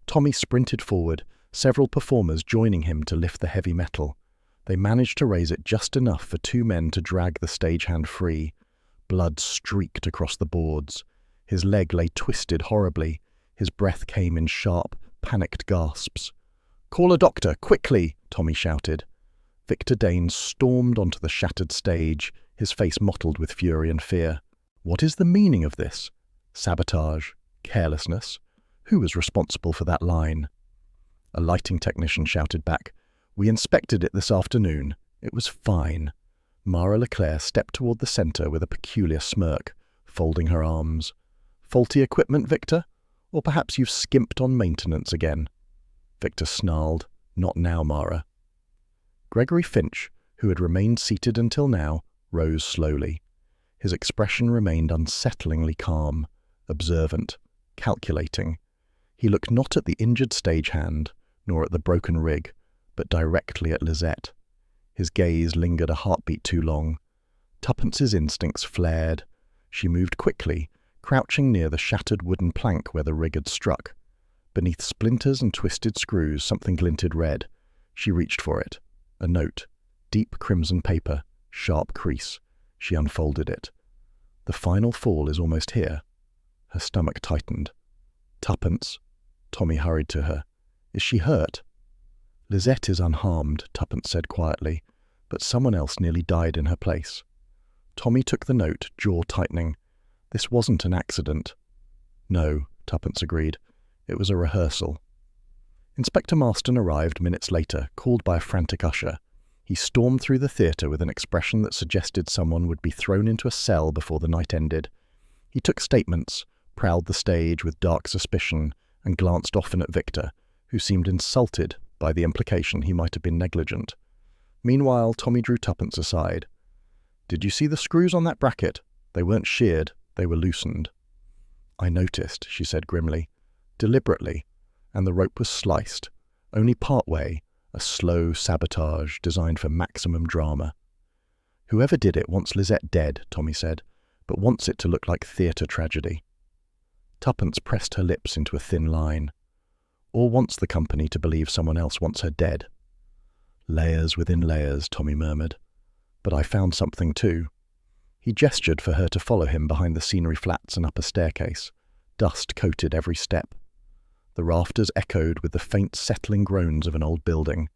Tommy sprinted forward, several performers joining him to lift the heavy metal. They managed to raise it just enough for two men to drag the stagehand free. Blood streaked across the boards. His leg lay twisted horribly. His breath came in sharp, panicked gasps. "Call a doctor, quickly!" Tommy shouted. Victor Dane stormed onto the shattered stage, his face mottled with fury and fear. What is the meaning of this? Sabotage? Carelessness? Who was responsible for that line? A lighting technician shouted back, "We inspected it this afternoon. It was fine." Mara Leclerc stepped toward the centre with a peculiar smirk, folding her arms. "Faulty equipment, Victor? Or perhaps you've skimped on maintenance again?" Victor snarled, "Not now, Mara." Gregory Finch, who had remained seated until now, rose slowly. His expression remained unsettlingly calm, observant, calculating. He looked not at the injured stagehand, nor at the broken rig, but directly at Lisette. His gaze lingered a heartbeat too long. Tuppence's instincts flared. She moved quickly, crouching near the shattered wooden plank where the rig had struck. Beneath splinters and twisted screws, something glinted red. She reached for it. A note. Deep crimson paper. Sharp crease. She unfolded it. "The final fall is almost here." Her stomach tightened. "Tuppence." Tommy hurried to her. "Is she hurt?" "Lisette is unharmed," Tuppence said quietly. but someone else nearly died in her place. Tommy took the note, jaw tightening. This wasn't an accident. No, Tuppence agreed. It was a rehearsal. Inspector Marston arrived minutes later, called by a frantic usher. He stormed through the theatre with an expression that suggested someone would be thrown into a cell before the night ended. He took statements, prowled the stage with dark suspicion, and glanced often at Victor, who seemed insulted by the implication he might have been negligent. Meanwhile, Tommy drew Tuppence aside. "Did you see the screws on that bracket? They weren't sheared, they were loosened." "I noticed," she said grimly. "Deliberately. And the rope was sliced. Only part way, a slow sabotage designed for maximum drama." "Whoever did it wants Lisette dead," Tommy said, "but wants it to look like theatre tragedy." Tuppence pressed her lips into a thin line. "Or wants the company to believe someone else wants her dead." "Layers within layers," Tommy murmured. "But I found something too." He gestured for her to follow him behind the scenery flats and up a staircase. Dust coated every step. The rafters echoed with the faint settling groans of an old building.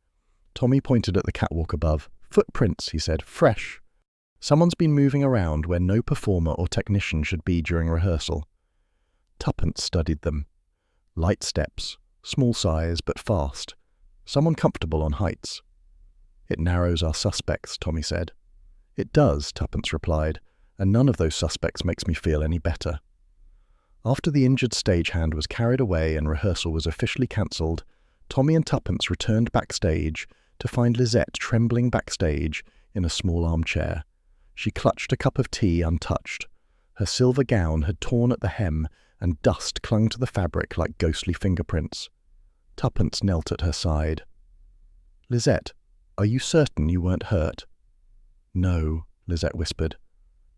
Tommy pointed at the catwalk above. "Footprints," he said. "Fresh. Someone's been moving around where no performer or technician should be during rehearsal." Tuppence studied them. Light steps, small size but fast. Someone comfortable on heights. "It narrows our suspects," Tommy said. "It does," Tuppence replied, "and none of those suspects makes me feel any better." After the injured stagehand was carried away and rehearsal was officially cancelled, Tommy and Tuppence returned backstage to find Lisette trembling backstage in a small armchair. She clutched a cup of tea untouched. Her silver gown had torn at the hem, and dust clung to the fabric like ghostly fingerprints. Tuppence knelt at her side. "Lisette, are you certain you weren't hurt?" "No," Lisette whispered.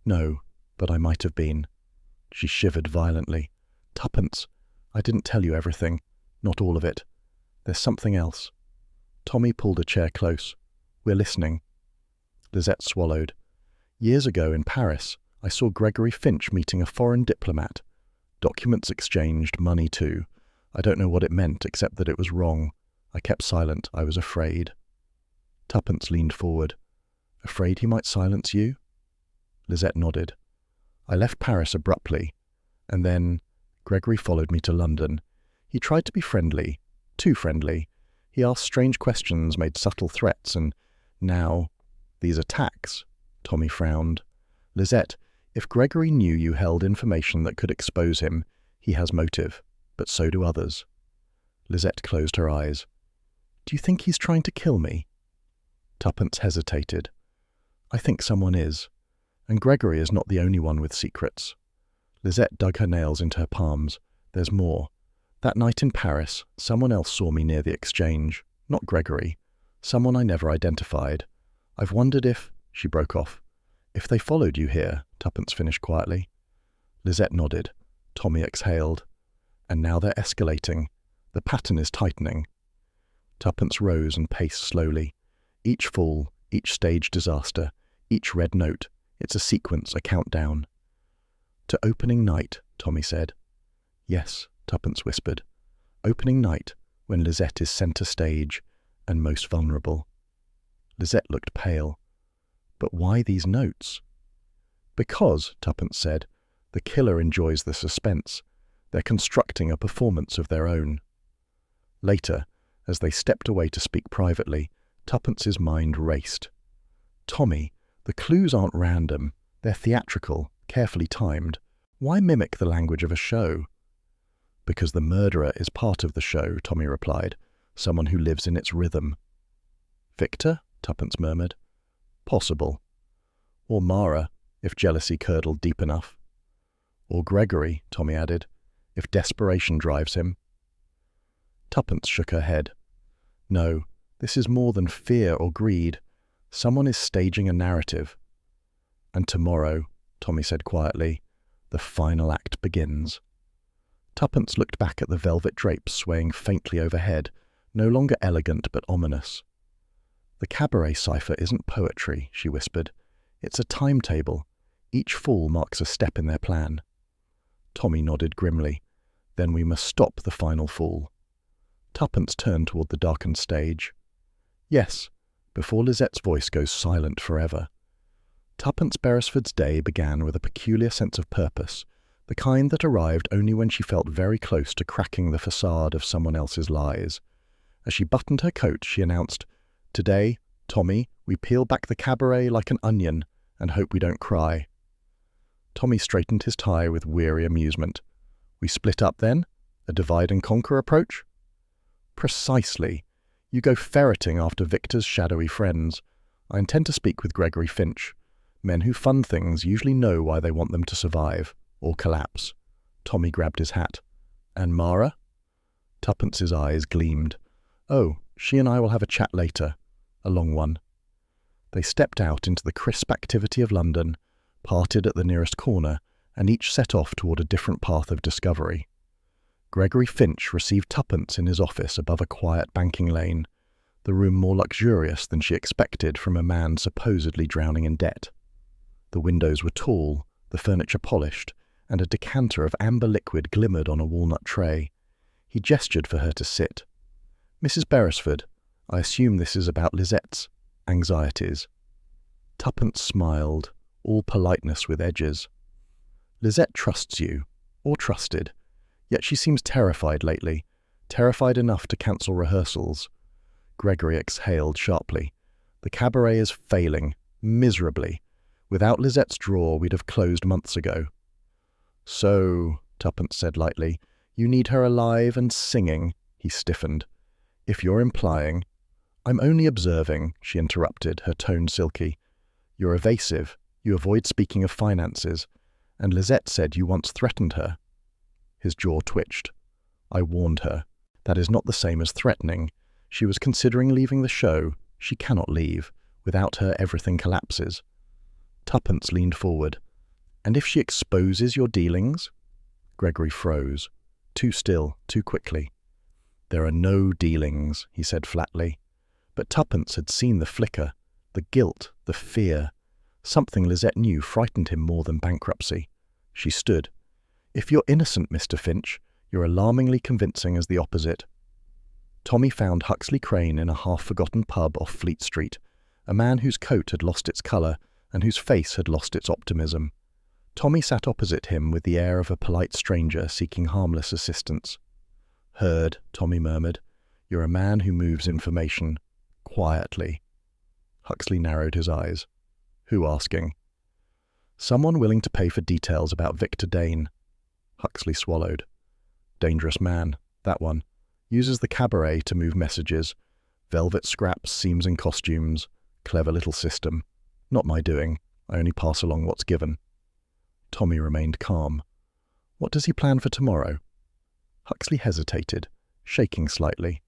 "No, but I might have been." She shivered violently. "Tuppence, I didn't tell you everything. Not all of it. There's something else." Tommy pulled a chair close. "We're listening." Lisette swallowed. "Years ago in Paris, I saw Gregory Finch meeting a foreign diplomat. Documents exchanged, money too. I don't know what it meant except that it was wrong. I kept silent. I was afraid." Tuppence leaned forward. "Afraid he might silence you?" Lisette nodded. "I left Paris abruptly, and then Gregory followed me to London. He tried to be friendly, too friendly. He asked strange questions, made subtle threats, and now, these attacks." Tommy frowned. "Lisette, if Gregory knew you held information that could expose him, he has motive, but so do others." Lisette closed her eyes. "Do you think he's trying to kill me?" Tuppence hesitated. "I think someone is. And Gregory is not the only one with secrets." Lisette dug her nails into her palms. "There's more. That night in Paris, someone else saw me near the exchange. Not Gregory. Someone I never identified. I've wondered if—" She broke off. "If they followed you here," Tuppence finished quietly. Lisette nodded. Tommy exhaled. "And now they're escalating. The pattern is tightening." Tuppence rose and paced slowly. Each fall, each stage disaster, each red note. It's a sequence, a countdown. "To opening night," Tommy said. "Yes," Tuppence whispered. "Opening night, when Lisette is centre stage and most vulnerable." Lisette looked pale. "But why these notes?" "Because," Tuppence said, "the killer enjoys the suspense. They're constructing a performance of their own." Later, as they stepped away to speak privately, Tuppence's mind raced. "Tommy, the clues aren't random. They're theatrical, carefully timed. Why mimic the language of a show?" "Because the murderer is part of the show," Tommy replied. "Someone who lives in its rhythm." "Victor?" Tuppence murmured. "Possible. Or Mara, if jealousy curdled deep enough." "Or Gregory," Tommy added, "if desperation drives him." Tuppence shook her head. "No, this is more than fear or greed. Someone is staging a narrative." "And tomorrow," Tommy said quietly, "the final act begins." Tuppence looked back at the velvet drapes swaying faintly overhead, no longer elegant but ominous. "The Cabaret cipher isn't poetry," she whispered. "It's a timetable. Each fall marks a step in their plan." Tommy nodded grimly. "Then we must stop the final fall." Tuppence turned toward the darkened stage. "Yes, before Lizette's voice goes silent forever. Tuppence Beresford's day began with a peculiar sense of purpose, the kind that arrived only when she felt very close to cracking the facade of someone else's lies. As she buttoned her coat, she announced, "Today, Tommy, we peel back the cabaret like an onion and hope we don't cry." Tommy straightened his tie with weary amusement. "We split up then? A divide-and-conquer approach?" "Precisely. You go ferreting after Victor's shadowy friends. I intend to speak with Gregory Finch. Men who fund things usually know why they want them to survive, or collapse." Tommy grabbed his hat. "And Mara?" Tuppence's eyes gleamed. "Oh, she and I will have a chat later. A long one." They stepped out into the crisp activity of London, parted at the nearest corner, and each set off toward a different path of discovery. Gregory Finch received Tuppence in his office above a quiet banking lane, the room more luxurious than she expected from a man supposedly drowning in debt. The windows were tall, the furniture polished, and a decanter of amber liquid glimmered on a walnut tray. He gestured for her to sit. "Mrs. Beresford, I assume this is about Lizette's anxieties." Tuppence smiled, all politeness with edges. "Lisette trusts you, or trusted. Yet she seems terrified lately, terrified enough to cancel rehearsals." Gregory exhaled sharply. "The cabaret is failing, miserably. Without Lizette's draw, we'd have closed months ago." "So," Tuppence said lightly, "you need her alive and singing." He stiffened. "If you're implying—" "I'm only observing," she interrupted, her tone silky. "You're evasive. You avoid speaking of finances. And Lisette said you once threatened her." His jaw twitched. "I warned her. That is not the same as threatening. She was considering leaving the show. She cannot leave. Without her, everything collapses." Tuppence leaned forward. "And if she exposes your dealings?" Gregory froze. Too still, too quickly. "There are no dealings," he said flatly. But Tuppence had seen the flicker, the guilt, the fear. Something Lisette knew frightened him more than bankruptcy. She stood. "If you're innocent, Mr. Finch, you're alarmingly convincing as the opposite." Tommy found Huxley Crane in a half-forgotten pub off Fleet Street, a man whose coat had lost its colour and whose face had lost its optimism. Tommy sat opposite him with the air of a polite stranger seeking harmless assistance. "Heard," Tommy murmured. "You're a man who moves information. Quietly." Huxley narrowed his eyes. "Who asking?" "Someone willing to pay for details about Victor Dane." Huxley swallowed. "Dangerous man, that one. Uses the cabaret to move messages. Velvet scraps, seams and costumes. Clever little system. Not my doing. I only pass along what's given." Tommy remained calm. "What does he plan for tomorrow?" Huxley hesitated, shaking slightly.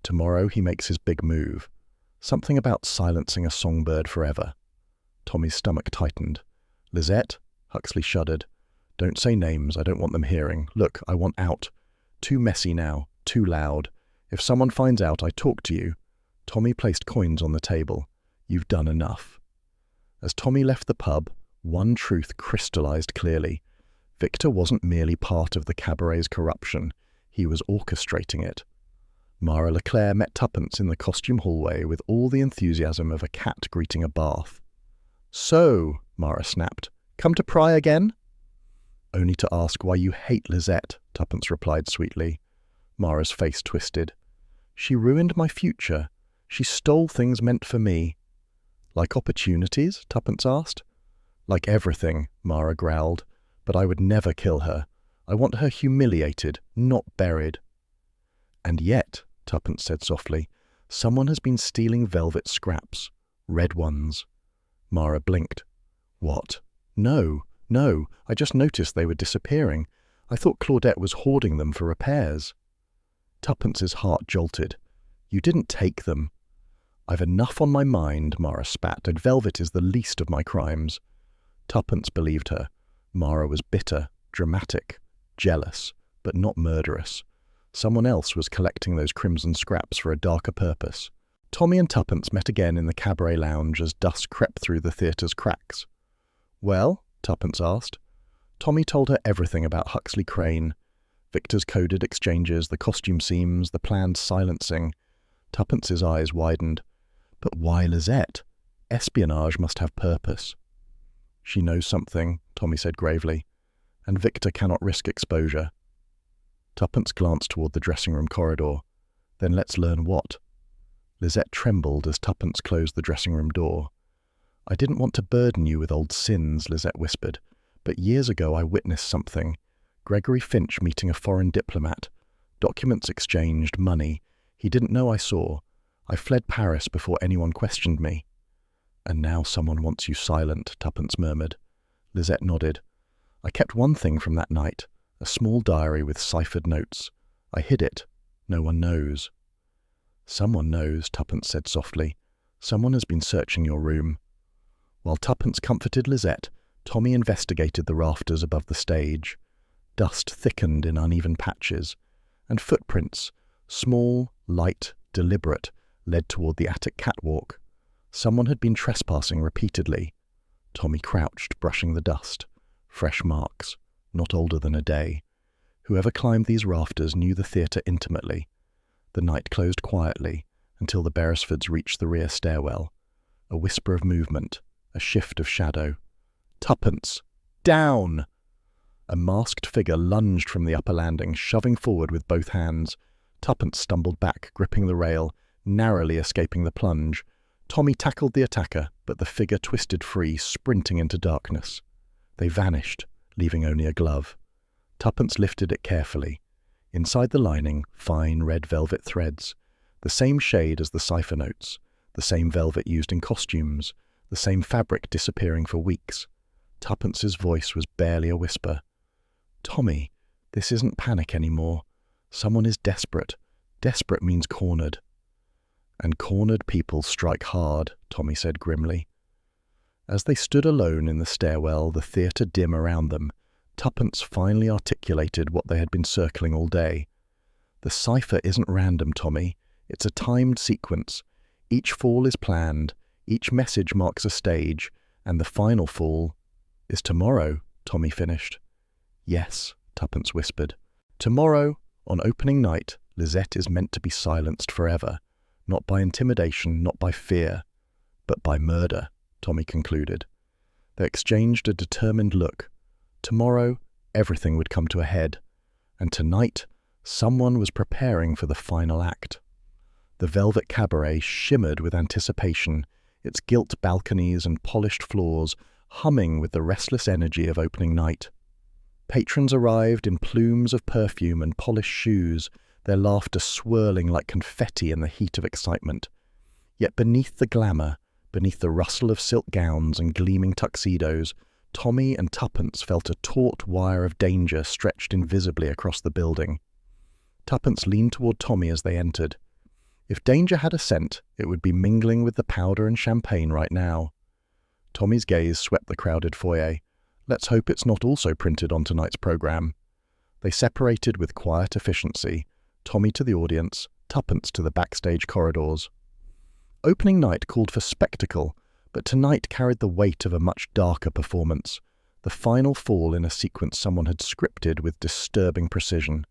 "Tomorrow he makes his big move. Something about silencing a songbird forever." Tommy's stomach tightened. "Lisette?" Huxley shuddered. "Don't say names, I don't want them hearing. Look, I want out. Too messy now, too loud. If someone finds out I talk to you—" Tommy placed coins on the table. "You've done enough." As Tommy left the pub, one truth crystallized clearly. Victor wasn't merely part of the cabaret's corruption. He was orchestrating it. Mara Leclerc met Tuppence in the costume hallway with all the enthusiasm of a cat greeting a bath. "So," Mara snapped, "come to pry again?" "Only to ask why you hate Lisette," Tuppence replied sweetly. Mara's face twisted. "She ruined my future. She stole things meant for me." "Like opportunities?" Tuppence asked. "Like everything," Mara growled. "But I would never kill her. I want her humiliated, not buried." "And yet," Tuppence said softly, "someone has been stealing velvet scraps. Red ones." Mara blinked. "What? No, no, I just noticed they were disappearing. I thought Claudette was hoarding them for repairs." Tuppence's heart jolted. "You didn't take them." "I've enough on my mind," Mara spat, "and velvet is the least of my crimes." Tuppence believed her. Mara was bitter, dramatic, jealous, but not murderous. Someone else was collecting those crimson scraps for a darker purpose. Tommy and Tuppence met again in the cabaret lounge as dusk crept through the theatre's cracks. "Well?" Tuppence asked. Tommy told her everything about Huxley Crane. Victor's coded exchanges, the costume seams, the planned silencing. Tuppence's eyes widened. But why Lizette? Espionage must have purpose. She knows something, Tommy said gravely, and Victor cannot risk exposure. Tuppence glanced toward the dressing-room corridor. Then let's learn what. Lizette trembled as Tuppence closed the dressing-room door. I didn't want to burden you with old sins, Lizette whispered, but years ago I witnessed something. Gregory Finch meeting a foreign diplomat. Documents exchanged, money. He didn't know I saw. I fled Paris before anyone questioned me. And now someone wants you silent, Tuppence murmured. Lizette nodded. I kept one thing from that night, a small diary with ciphered notes. I hid it. No one knows. Someone knows, Tuppence said softly. Someone has been searching your room. While Tuppence comforted Lizette, Tommy investigated the rafters above the stage. Dust thickened in uneven patches, and footprints, small, light, deliberate, led toward the attic catwalk. Someone had been trespassing repeatedly. Tommy crouched, brushing the dust. Fresh marks, not older than a day. Whoever climbed these rafters knew the theatre intimately. The night closed quietly until the Beresfords reached the rear stairwell. A whisper of movement, a shift of shadow. Tuppence! Down! A masked figure lunged from the upper landing, shoving forward with both hands. Tuppence stumbled back, gripping the rail, narrowly escaping the plunge. Tommy tackled the attacker, but the figure twisted free, sprinting into darkness. They vanished, leaving only a glove. Tuppence lifted it carefully. Inside the lining, fine red velvet threads. The same shade as the cipher notes. The same velvet used in costumes. The same fabric disappearing for weeks. Tuppence's voice was barely a whisper. Tommy, this isn't panic anymore. Someone is desperate. Desperate means cornered. And cornered people strike hard, Tommy said grimly. As they stood alone in the stairwell, the theatre dim around them, Tuppence finally articulated what they had been circling all day. The cipher isn't random, Tommy. It's a timed sequence. Each fall is planned, each message marks a stage, and the final fall is tomorrow, Tommy finished. Yes, Tuppence whispered. Tomorrow, on opening night, Lizette is meant to be silenced forever. Not by intimidation, not by fear, but by murder, Tommy concluded. They exchanged a determined look. Tomorrow, everything would come to a head, and tonight, someone was preparing for the final act. The velvet cabaret shimmered with anticipation, its gilt balconies and polished floors humming with the restless energy of opening night. Patrons arrived in plumes of perfume and polished shoes, their laughter swirling like confetti in the heat of excitement. Yet beneath the glamour, beneath the rustle of silk gowns and gleaming tuxedos, Tommy and Tuppence felt a taut wire of danger stretched invisibly across the building. Tuppence leaned toward Tommy as they entered. If danger had a scent, it would be mingling with the powder and champagne right now. Tommy's gaze swept the crowded foyer. Let's hope it's not also printed on tonight's program. They separated with quiet efficiency, Tommy to the audience, Tuppence to the backstage corridors. Opening night called for spectacle, but tonight carried the weight of a much darker performance, the final fall in a sequence someone had scripted with disturbing precision.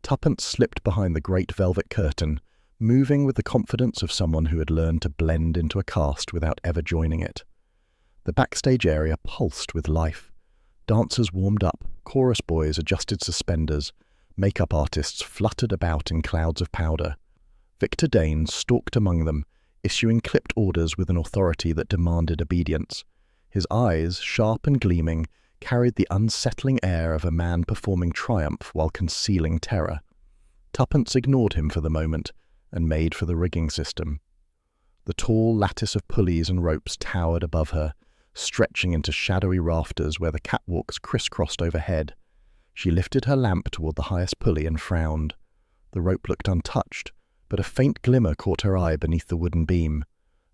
Tuppence slipped behind the great velvet curtain, moving with the confidence of someone who had learned to blend into a cast without ever joining it. The backstage area pulsed with life. Dancers warmed up, chorus boys adjusted suspenders, makeup artists fluttered about in clouds of powder. Victor Dane stalked among them, issuing clipped orders with an authority that demanded obedience. His eyes, sharp and gleaming, carried the unsettling air of a man performing triumph while concealing terror. Tuppence ignored him for the moment and made for the rigging system. The tall lattice of pulleys and ropes towered above her, stretching into shadowy rafters where the catwalks crisscrossed overhead. She lifted her lamp toward the highest pulley and frowned. The rope looked untouched, but a faint glimmer caught her eye beneath the wooden beam.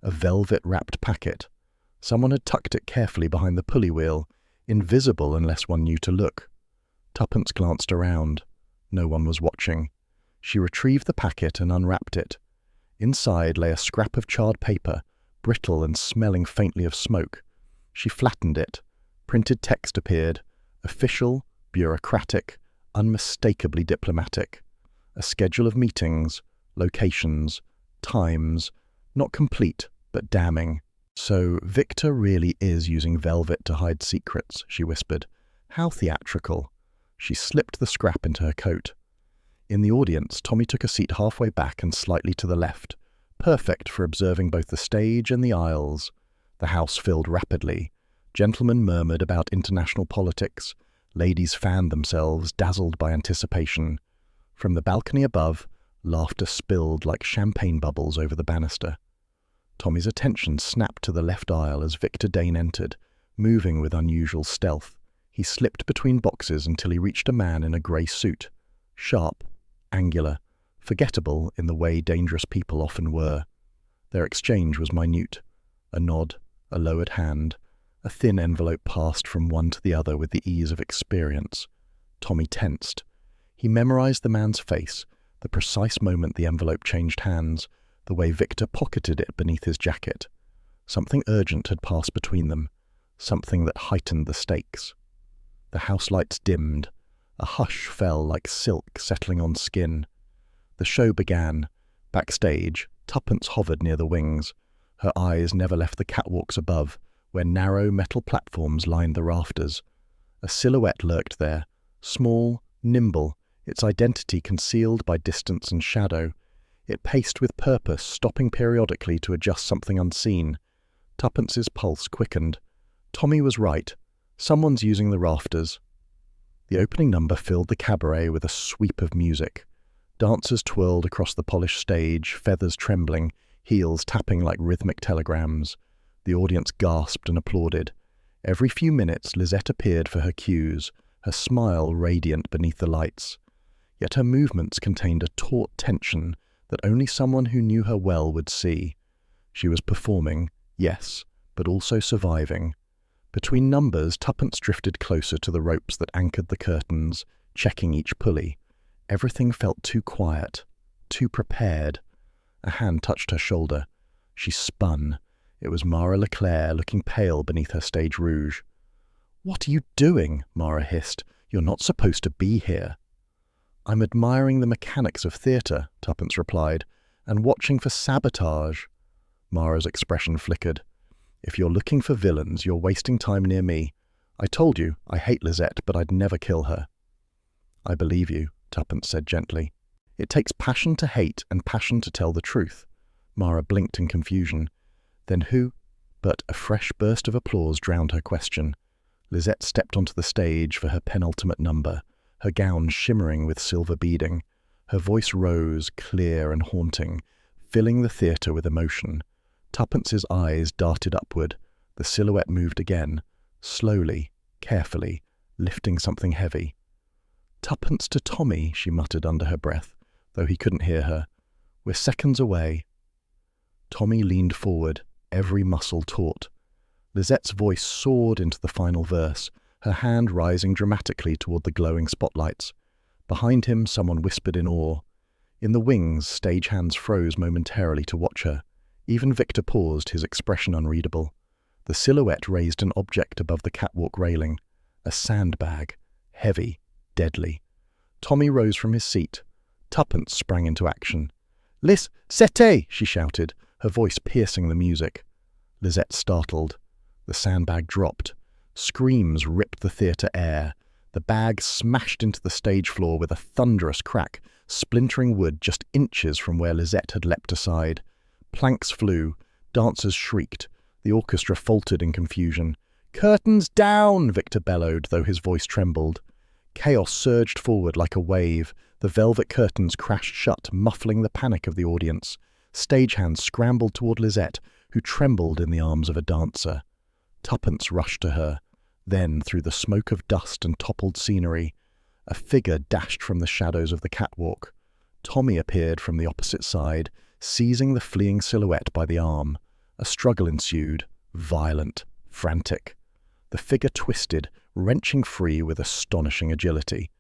A velvet-wrapped packet. Someone had tucked it carefully behind the pulley wheel, invisible unless one knew to look. Tuppence glanced around. No one was watching. She retrieved the packet and unwrapped it. Inside lay a scrap of charred paper, brittle and smelling faintly of smoke. She flattened it. Printed text appeared. Official, bureaucratic, unmistakably diplomatic. A schedule of meetings, locations, times, Not complete, but damning. "So Victor really is using velvet to hide secrets," she whispered. "How theatrical." She slipped the scrap into her coat. In the audience, Tommy took a seat halfway back and slightly to the left, perfect for observing both the stage and the aisles. The house filled rapidly. Gentlemen murmured about international politics. Ladies fanned themselves, dazzled by anticipation. From the balcony above, laughter spilled like champagne bubbles over the banister. Tommy's attention snapped to the left aisle as Victor Dane entered, moving with unusual stealth. He slipped between boxes until he reached a man in a grey suit. Sharp, angular, forgettable in the way dangerous people often were. Their exchange was minute. A nod, a lowered hand, a thin envelope passed from one to the other with the ease of experience. Tommy tensed. He memorized the man's face, the precise moment the envelope changed hands, the way Victor pocketed it beneath his jacket. Something urgent had passed between them, something that heightened the stakes. The house lights dimmed. A hush fell like silk settling on skin. The show began. Backstage, Tuppence hovered near the wings. Her eyes never left the catwalks above, where narrow metal platforms lined the rafters. A silhouette lurked there, small, nimble, its identity concealed by distance and shadow. It paced with purpose, stopping periodically to adjust something unseen. Tuppence's pulse quickened. Tommy was right. Someone's using the rafters. The opening number filled the cabaret with a sweep of music. Dancers twirled across the polished stage, feathers trembling, heels tapping like rhythmic telegrams. The audience gasped and applauded. Every few minutes, Lisette appeared for her cues, her smile radiant beneath the lights. Yet her movements contained a taut tension that only someone who knew her well would see. She was performing, yes, but also surviving. Between numbers, Tuppence drifted closer to the ropes that anchored the curtains, checking each pulley. Everything felt too quiet, too prepared. A hand touched her shoulder. She spun. It was Mara Leclerc, looking pale beneath her stage rouge. "What are you doing?" Mara hissed. "You're not supposed to be here." "I'm admiring the mechanics of theatre," Tuppence replied, "and watching for sabotage." Mara's expression flickered. "If you're looking for villains, you're wasting time near me. I told you, I hate Lisette, but I'd never kill her." "I believe you," Tuppence said gently. "It takes passion to hate and passion to tell the truth." Mara blinked in confusion. "Then who?" But a fresh burst of applause drowned her question. Lisette stepped onto the stage for her penultimate number, her gown shimmering with silver beading. Her voice rose, clear and haunting, filling the theatre with emotion. Tuppence's eyes darted upward. The silhouette moved again, slowly, carefully, lifting something heavy. "Tuppence to Tommy," she muttered under her breath, though he couldn't hear her. "We're seconds away." Tommy leaned forward, every muscle taut. Lisette's voice soared into the final verse, her hand rising dramatically toward the glowing spotlights. Behind him, someone whispered in awe. In the wings, stagehands froze momentarily to watch her. Even Victor paused, his expression unreadable. The silhouette raised an object above the catwalk railing. A sandbag. Heavy. Deadly. Tommy rose from his seat. Tuppence sprang into action. "Lisette!" she shouted, her voice piercing the music. Lisette startled. The sandbag dropped. Screams ripped the theatre air. The bag smashed into the stage floor with a thunderous crack, splintering wood just inches from where Lisette had leapt aside. Planks flew. Dancers shrieked. The orchestra faltered in confusion. "Curtains down!" Victor bellowed, though his voice trembled. Chaos surged forward like a wave. The velvet curtains crashed shut, muffling the panic of the audience. Stagehands scrambled toward Lisette, who trembled in the arms of a dancer. Tuppence rushed to her. Then, through the smoke of dust and toppled scenery, a figure dashed from the shadows of the catwalk. Tommy appeared from the opposite side, seizing the fleeing silhouette by the arm. A struggle ensued, violent, frantic. The figure twisted, wrenching free with astonishing agility.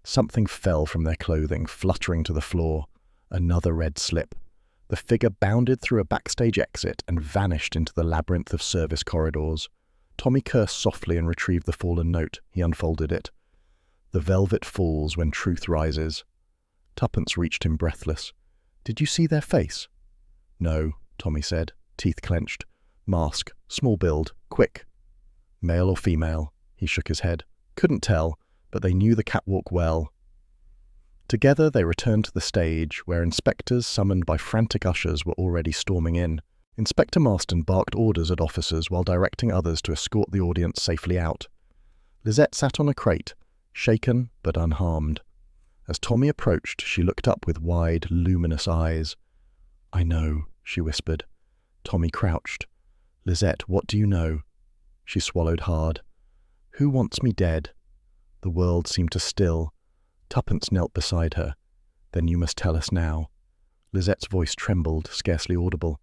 Something fell from their clothing, fluttering to the floor. Another red slip. The figure bounded through a backstage exit and vanished into the labyrinth of service corridors. Tommy cursed softly and retrieved the fallen note. He unfolded it. "The velvet falls when truth rises." Tuppence reached him breathless. "Did you see their face?" "No," Tommy said, teeth clenched. Mask, small build, quick. Male or female? He shook his head. Couldn't tell, but they knew the catwalk well. Together they returned to the stage, where inspectors summoned by frantic ushers were already storming in. Inspector Marston barked orders at officers while directing others to escort the audience safely out. Lisette sat on a crate, shaken but unharmed. As Tommy approached, she looked up with wide, luminous eyes. "I know," she whispered. Tommy crouched. "Lisette, what do you know?" She swallowed hard. "Who wants me dead?" The world seemed to still. Tuppence knelt beside her. "Then you must tell us now." Lisette's voice trembled, scarcely audible.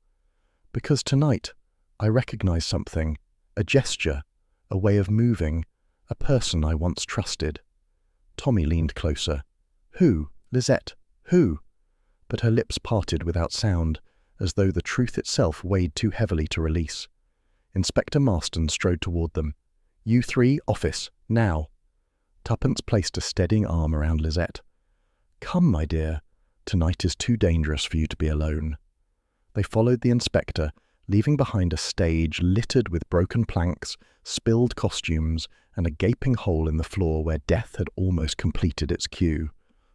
"Because tonight I recognize something, a gesture, a way of moving, a person I once trusted." Tommy leaned closer. "Who? Lisette, who?" But her lips parted without sound, as though the truth itself weighed too heavily to release. Inspector Marston strode toward them. "You three, office, now." Tuppence placed a steadying arm around Lisette. "Come, my dear. Tonight is too dangerous for you to be alone." They followed the inspector, leaving behind a stage littered with broken planks, spilled costumes, and a gaping hole in the floor where death had almost completed its cue.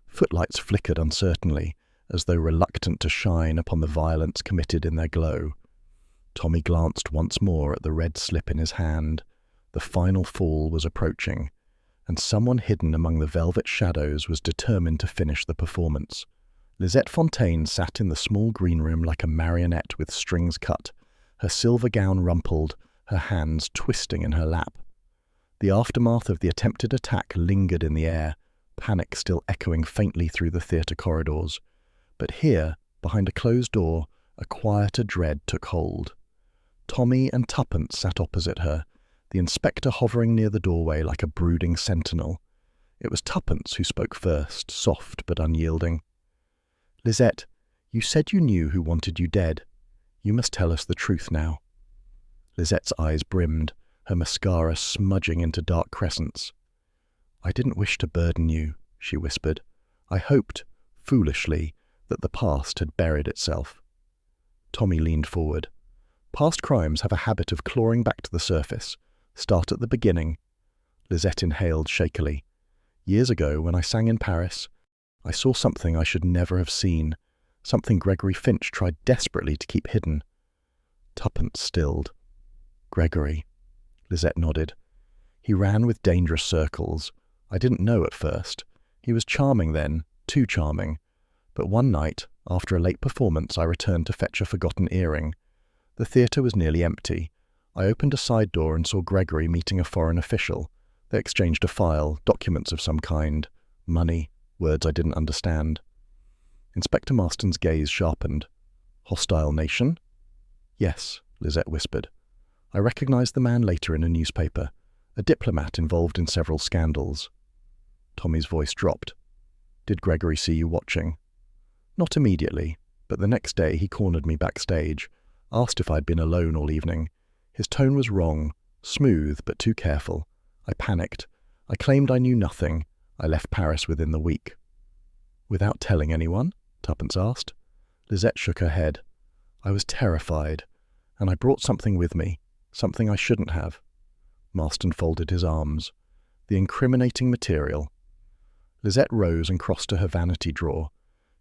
Footlights flickered uncertainly, as though reluctant to shine upon the violence committed in their glow. Tommy glanced once more at the red slip in his hand. The final fall was approaching, and someone hidden among the velvet shadows was determined to finish the performance. Lisette Fontaine sat in the small green room like a marionette with strings cut, her silver gown rumpled, her hands twisting in her lap. The aftermath of the attempted attack lingered in the air, panic still echoing faintly through the theatre corridors. But here, behind a closed door, a quieter dread took hold. Tommy and Tuppence sat opposite her, the inspector hovering near the doorway like a brooding sentinel. It was Tuppence who spoke first, soft but unyielding. "Lisette, you said you knew who wanted you dead. You must tell us the truth now." Lisette's eyes brimmed, her mascara smudging into dark crescents. "I didn't wish to burden you," she whispered. "I hoped, foolishly, that the past had buried itself." Tommy leaned forward. "Past crimes have a habit of clawing back to the surface. Start at the beginning." Lisette inhaled shakily. "Years ago, when I sang in Paris, I saw something I should never have seen, something Gregory Finch tried desperately to keep hidden." Tuppence stilled. "Gregory," Lisette nodded. "He ran with dangerous circles. I didn't know at first. He was charming then, too charming. But one night, after a late performance, I returned to fetch a forgotten earring. The theatre was nearly empty. I opened a side door and saw Gregory meeting a foreign official. They exchanged a file, documents of some kind, money, words I didn't understand." Inspector Marston's gaze sharpened. "Hostile nation?" "Yes," Lisette whispered. "I recognized the man later in a newspaper, a diplomat involved in several scandals." Tommy's voice dropped. "Did Gregory see you watching?" "Not immediately, but the next day he cornered me backstage, asked if I'd been alone all evening. His tone was wrong, smooth but too careful. I panicked. I claimed I knew nothing. I left Paris within the week." "Without telling anyone?" Tuppence asked. Lisette shook her head. "I was terrified, and I brought something with me, something I shouldn't have." Marston folded his arms. "The incriminating material." Lisette rose and crossed to her vanity drawer.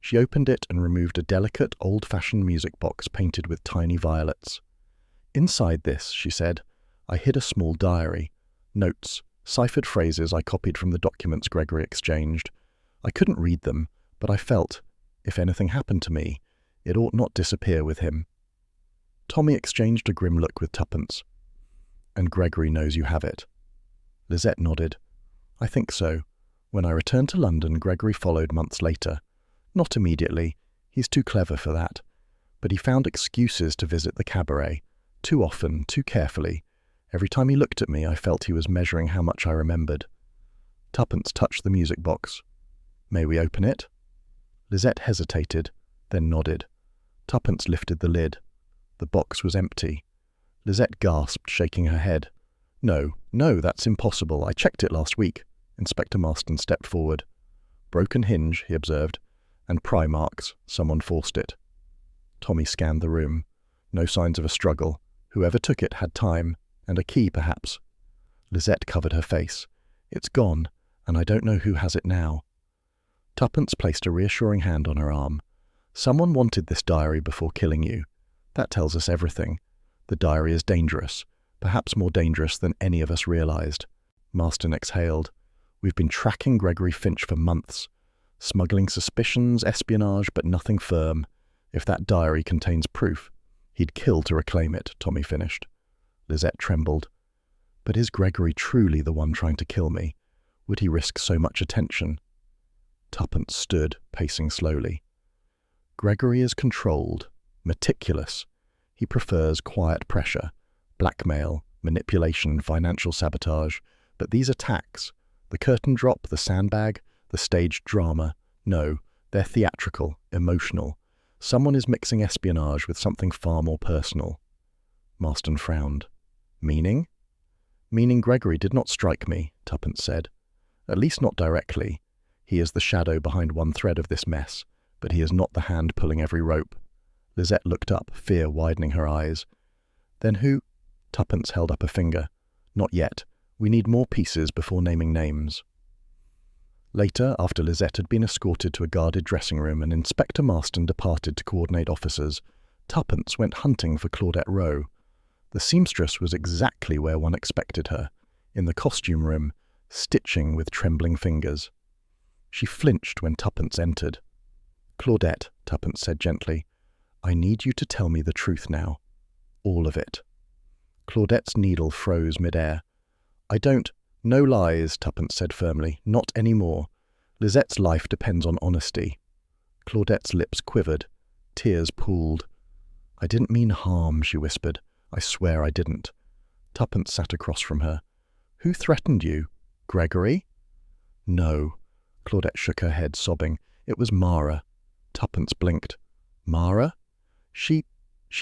She opened it and removed a delicate, old-fashioned music box painted with tiny violets. "Inside this," she said, "I hid a small diary. Notes, ciphered phrases I copied from the documents Gregory exchanged. I couldn't read them, but I felt, if anything happened to me, it ought not disappear with him." Tommy exchanged a grim look with Tuppence. "And Gregory knows you have it?" Lisette nodded. "I think so. When I returned to London, Gregory followed months later. Not immediately. He's too clever for that. But he found excuses to visit the Cabaret. Too often, too carefully. Every time he looked at me, I felt he was measuring how much I remembered." Tuppence touched the music box. "May we open it?" Lisette hesitated, then nodded. Tuppence lifted the lid. The box was empty. Lisette gasped, shaking her head. No, that's impossible. I checked it last week." Inspector Marston stepped forward. "Broken hinge," he observed, "and pry marks. Someone forced it." Tommy scanned the room. No signs of a struggle. Whoever took it had time, and a key perhaps. Lisette covered her face. It's gone, and I don't know who has it now. Tuppence placed a reassuring hand on her arm. Someone wanted this diary before killing you. That tells us everything. The diary is dangerous, perhaps more dangerous than any of us realized. Marston exhaled. We've been tracking Gregory Finch for months. Smuggling suspicions, espionage, but nothing firm. If that diary contains proof, he'd kill to reclaim it, Tommy finished. Lisette trembled. But is Gregory truly the one trying to kill me? Would he risk so much attention? Tuppence stood, pacing slowly. Gregory is controlled, meticulous. He prefers quiet pressure, blackmail, manipulation, financial sabotage. But these attacks, the curtain drop, the sandbag, the staged drama, no, they're theatrical, emotional. Someone is mixing espionage with something far more personal. Marston frowned. Meaning? Meaning Gregory did not strike me, Tuppence said. At least not directly. He is the shadow behind one thread of this mess, but he is not the hand pulling every rope. Lisette looked up, fear widening her eyes. Then who? Tuppence held up a finger. Not yet. We need more pieces before naming names. Later, after Lisette had been escorted to a guarded dressing room and Inspector Marston departed to coordinate officers, Tuppence went hunting for Claudette Rowe. The seamstress was exactly where one expected her, in the costume room, stitching with trembling fingers. She flinched when Tuppence entered. Claudette, Tuppence said gently, I need you to tell me the truth now. All of it. Claudette's needle froze mid-air. I don't. No lies, Tuppence said firmly. Not anymore. Lisette's life depends on honesty. Claudette's lips quivered. Tears pooled. I didn't mean harm, she whispered. I swear I didn't. Tuppence sat across from her. Who threatened you? Gregory? No. Claudette shook her head, sobbing. It was Mara. Tuppence blinked. Mara? She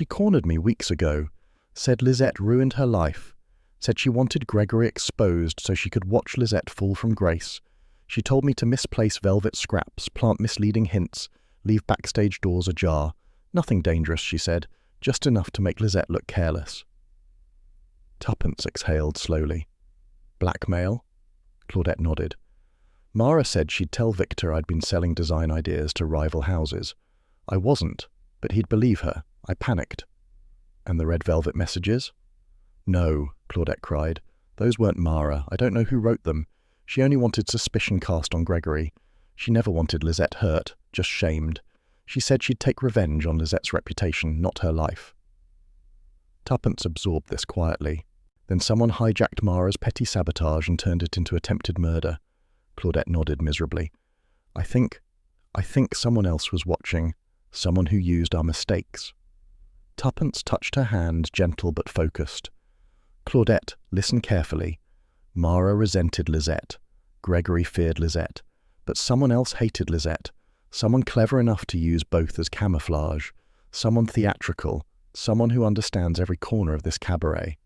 cornered me weeks ago. Said Lisette ruined her life. Said she wanted Gregory exposed so she could watch Lisette fall from grace. She told me to misplace velvet scraps, plant misleading hints, leave backstage doors ajar. Nothing dangerous, she said, just enough to make Lisette look careless. Tuppence exhaled slowly. Blackmail? Claudette nodded. Mara said she'd tell Victor I'd been selling design ideas to rival houses. I wasn't, but he'd believe her. I panicked. And the red velvet messages? No, Claudette cried. Those weren't Mara. I don't know who wrote them. She only wanted suspicion cast on Gregory. She never wanted Lisette hurt, just shamed. She said she'd take revenge on Lisette's reputation, not her life. Tuppence absorbed this quietly. Then someone hijacked Mara's petty sabotage and turned it into attempted murder. Claudette nodded miserably. I think someone else was watching. Someone who used our mistakes. Tuppence touched her hand, gentle but focused. Claudette, listen carefully. Mara resented Lisette. Gregory feared Lisette. But someone else hated Lisette. Someone clever enough to use both as camouflage. Someone theatrical. Someone who understands every corner of this cabaret.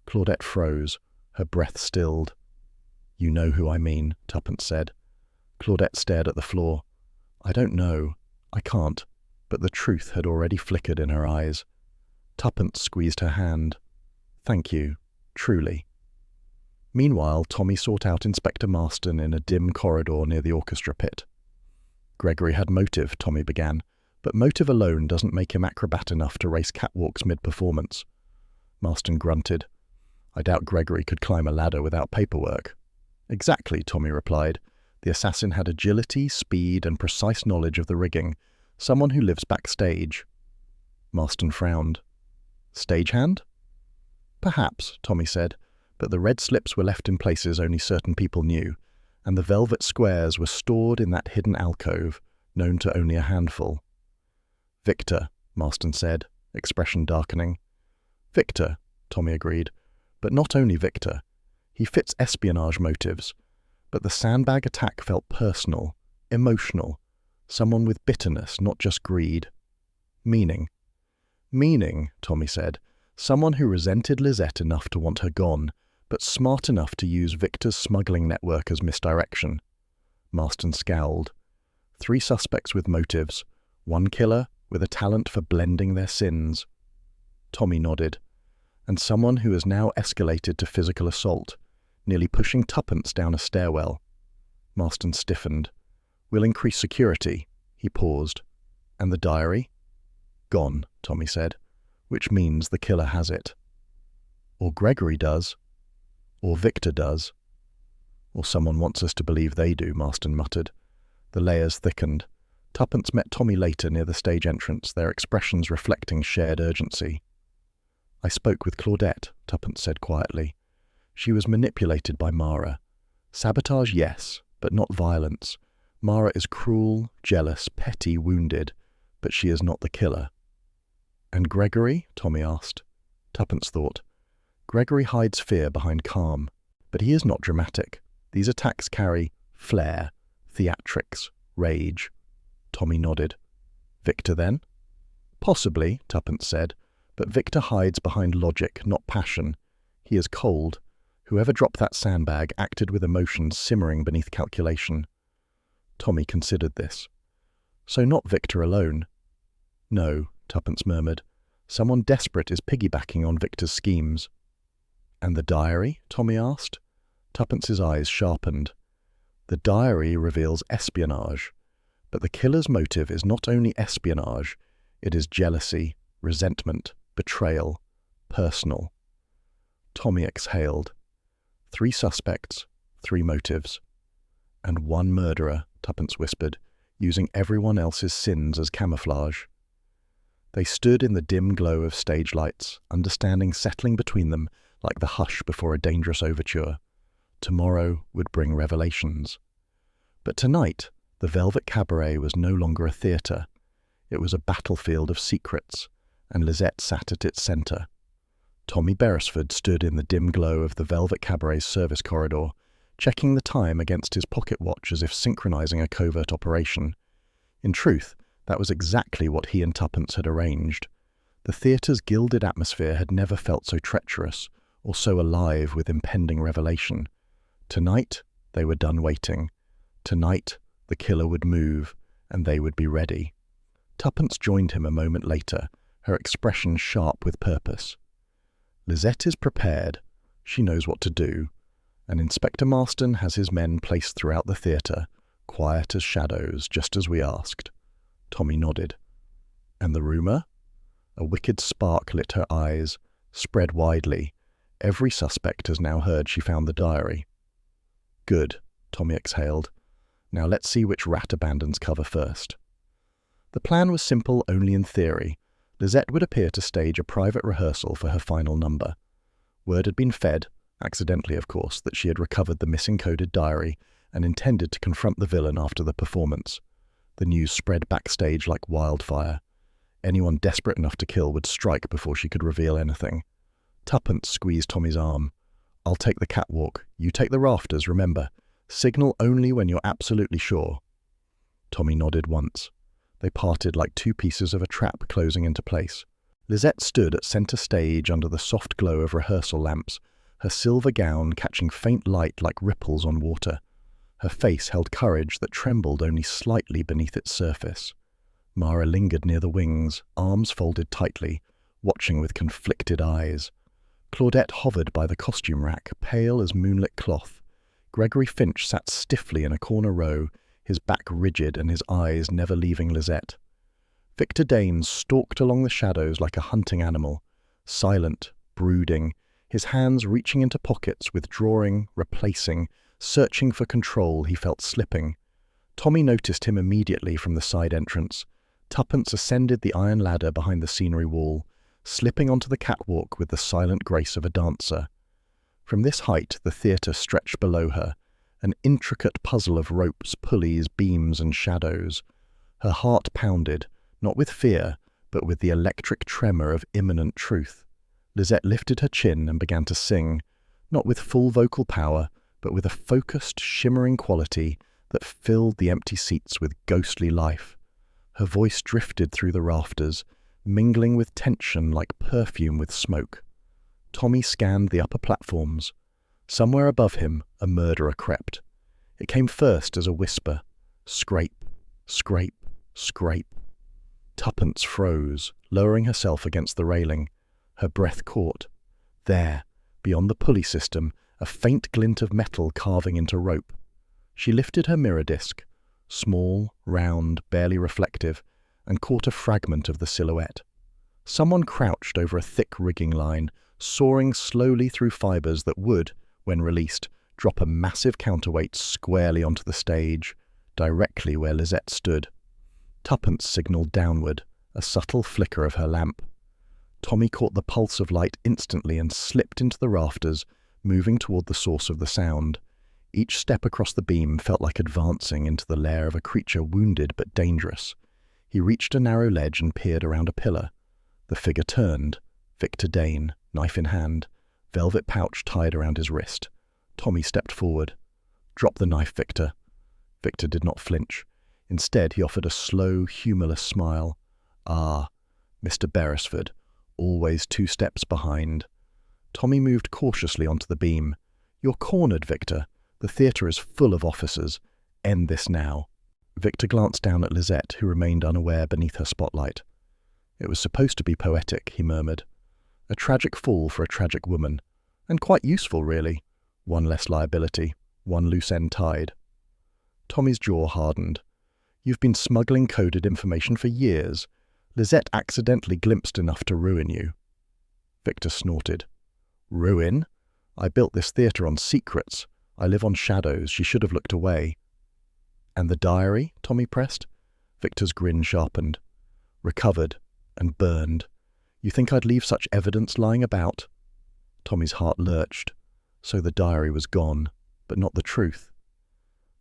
Claudette froze. Her breath stilled. You know who I mean, Tuppence said. Claudette stared at the floor. I don't know. I can't. But the truth had already flickered in her eyes. Tuppence squeezed her hand. Thank you. Truly. Meanwhile, Tommy sought out Inspector Marston in a dim corridor near the orchestra pit. Gregory had motive, Tommy began, but motive alone doesn't make him acrobat enough to race catwalks mid-performance. Marston grunted. I doubt Gregory could climb a ladder without paperwork. Exactly, Tommy replied. The assassin had agility, speed, and precise knowledge of the rigging. Someone who lives backstage. Marston frowned. Stagehand? Perhaps, Tommy said, but the red slips were left in places only certain people knew, and the velvet squares were stored in that hidden alcove, known to only a handful. Victor, Marston said, expression darkening. Victor, Tommy agreed, but not only Victor. He fits espionage motives, but the sandbag attack felt personal, emotional, someone with bitterness, not just greed. Meaning. Meaning, Tommy said, someone who resented Lisette enough to want her gone, but smart enough to use Victor's smuggling network as misdirection. Marston scowled. 3 suspects with motives, 1 killer with a talent for blending their sins. Tommy nodded. And someone who has now escalated to physical assault, nearly pushing Tuppence down a stairwell. Marston stiffened. We'll increase security. He paused. And the diary? Gone, Tommy said, which means the killer has it. Or Gregory does. Or Victor does. Or someone wants us to believe they do, Marston muttered. The layers thickened. Tuppence met Tommy later near the stage entrance, their expressions reflecting shared urgency. I spoke with Claudette, Tuppence said quietly. She was manipulated by Mara. Sabotage, yes, but not violence. Mara is cruel, jealous, petty, wounded, but she is not the killer. And Gregory? Tommy asked. Tuppence thought. Gregory hides fear behind calm, but he is not dramatic. These attacks carry flair, theatrics, rage. Tommy nodded. Victor, then? Possibly, Tuppence said, but Victor hides behind logic, not passion. He is cold. Whoever dropped that sandbag acted with emotions simmering beneath calculation. Tommy considered this. So not Victor alone. No, Tuppence murmured. Someone desperate is piggybacking on Victor's schemes. And the diary? Tommy asked. Tuppence's eyes sharpened. The diary reveals espionage. But the killer's motive is not only espionage, it is jealousy, resentment, betrayal, personal. Tommy exhaled. 3 suspects, 3 motives. And 1 murderer, Tuppence whispered, using everyone else's sins as camouflage. They stood in the dim glow of stage lights, understanding settling between them like the hush before a dangerous overture. Tomorrow would bring revelations. But tonight, the Velvet Cabaret was no longer a theatre. It was a battlefield of secrets, and Lisette sat at its centre. Tommy Beresford stood in the dim glow of the Velvet Cabaret's service corridor, checking the time against his pocket watch as if synchronizing a covert operation. In truth, that was exactly what he and Tuppence had arranged. The theatre's gilded atmosphere had never felt so treacherous, or so alive with impending revelation. Tonight, they were done waiting. Tonight, the killer would move, and they would be ready. Tuppence joined him a moment later, her expression sharp with purpose. Lisette is prepared. She knows what to do. And Inspector Marston has his men placed throughout the theatre, quiet as shadows, just as we asked. Tommy nodded. And the rumour? A wicked spark lit her eyes, spread widely. Every suspect has now heard she found the diary. Good, Tommy exhaled. Now let's see which rat abandons cover first. The plan was simple only in theory. Lisette would appear to stage a private rehearsal for her final number. Word had been fed, accidentally of course, that she had recovered the missing coded diary and intended to confront the villain after the performance. The news spread backstage like wildfire. Anyone desperate enough to kill would strike before she could reveal anything. Tuppence squeezed Tommy's arm. I'll take the catwalk. You take the rafters, remember. Signal only when you're absolutely sure. Tommy nodded once. They parted like 2 pieces of a trap closing into place. Lisette stood at centre stage under the soft glow of rehearsal lamps, her silver gown catching faint light like ripples on water. Her face held courage that trembled only slightly beneath its surface. Mara lingered near the wings, arms folded tightly, watching with conflicted eyes. Claudette hovered by the costume rack, pale as moonlit cloth. Gregory Finch sat stiffly in a corner row, his back rigid and his eyes never leaving Lisette. Victor Dane stalked along the shadows like a hunting animal, silent, brooding, his hands reaching into pockets, withdrawing, replacing, searching for control he felt slipping. Tommy noticed him immediately from the side entrance. Tuppence ascended the iron ladder behind the scenery wall, slipping onto the catwalk with the silent grace of a dancer. From this height, the theatre stretched below her, an intricate puzzle of ropes, pulleys, beams, and shadows. Her heart pounded, not with fear, but with the electric tremor of imminent truth. Lisette lifted her chin and began to sing, not with full vocal power, but with a focused, shimmering quality that filled the empty seats with ghostly life. Her voice drifted through the rafters, mingling with tension like perfume with smoke. Tommy scanned the upper platforms. Somewhere above him, a murderer crept. It came first as a whisper. Scrape, scrape, scrape. Tuppence froze, lowering herself against the railing. Her breath caught. There, beyond the pulley system, a faint glint of metal carving into rope. She lifted her mirror disc, small, round, barely reflective, and caught a fragment of the silhouette. Someone crouched over a thick rigging line, soaring slowly through fibers that would, when released, drop a massive counterweight squarely onto the stage, directly where Lisette stood. Tuppence signaled downward, a subtle flicker of her lamp. Tommy caught the pulse of light instantly and slipped into the rafters, moving toward the source of the sound. Each step across the beam felt like advancing into the lair of a creature wounded but dangerous. He reached a narrow ledge and peered around a pillar. The figure turned. Victor Dane, knife in hand, velvet pouch tied around his wrist. Tommy stepped forward. "Drop the knife, Victor." Victor did not flinch. Instead, he offered a slow, humorless smile. "Ah, Mr. Beresford, always 2 steps behind." Tommy moved cautiously onto the beam. "You're cornered, Victor. The theatre is full of officers. End this now." Victor glanced down at Lisette, who remained unaware beneath her spotlight. "It was supposed to be poetic," he murmured. "A tragic fall for a tragic woman. And quite useful, really. One less liability, one loose end tied." Tommy's jaw hardened. "You've been smuggling coded information for years. Lisette accidentally glimpsed enough to ruin you." Victor snorted. "Ruin? I built this theatre on secrets. I live on shadows. She should have looked away." "And the diary?" Tommy pressed. Victor's grin sharpened. "Recovered and burned. You think I'd leave such evidence lying about?" Tommy's heart lurched. So the diary was gone, but not the truth.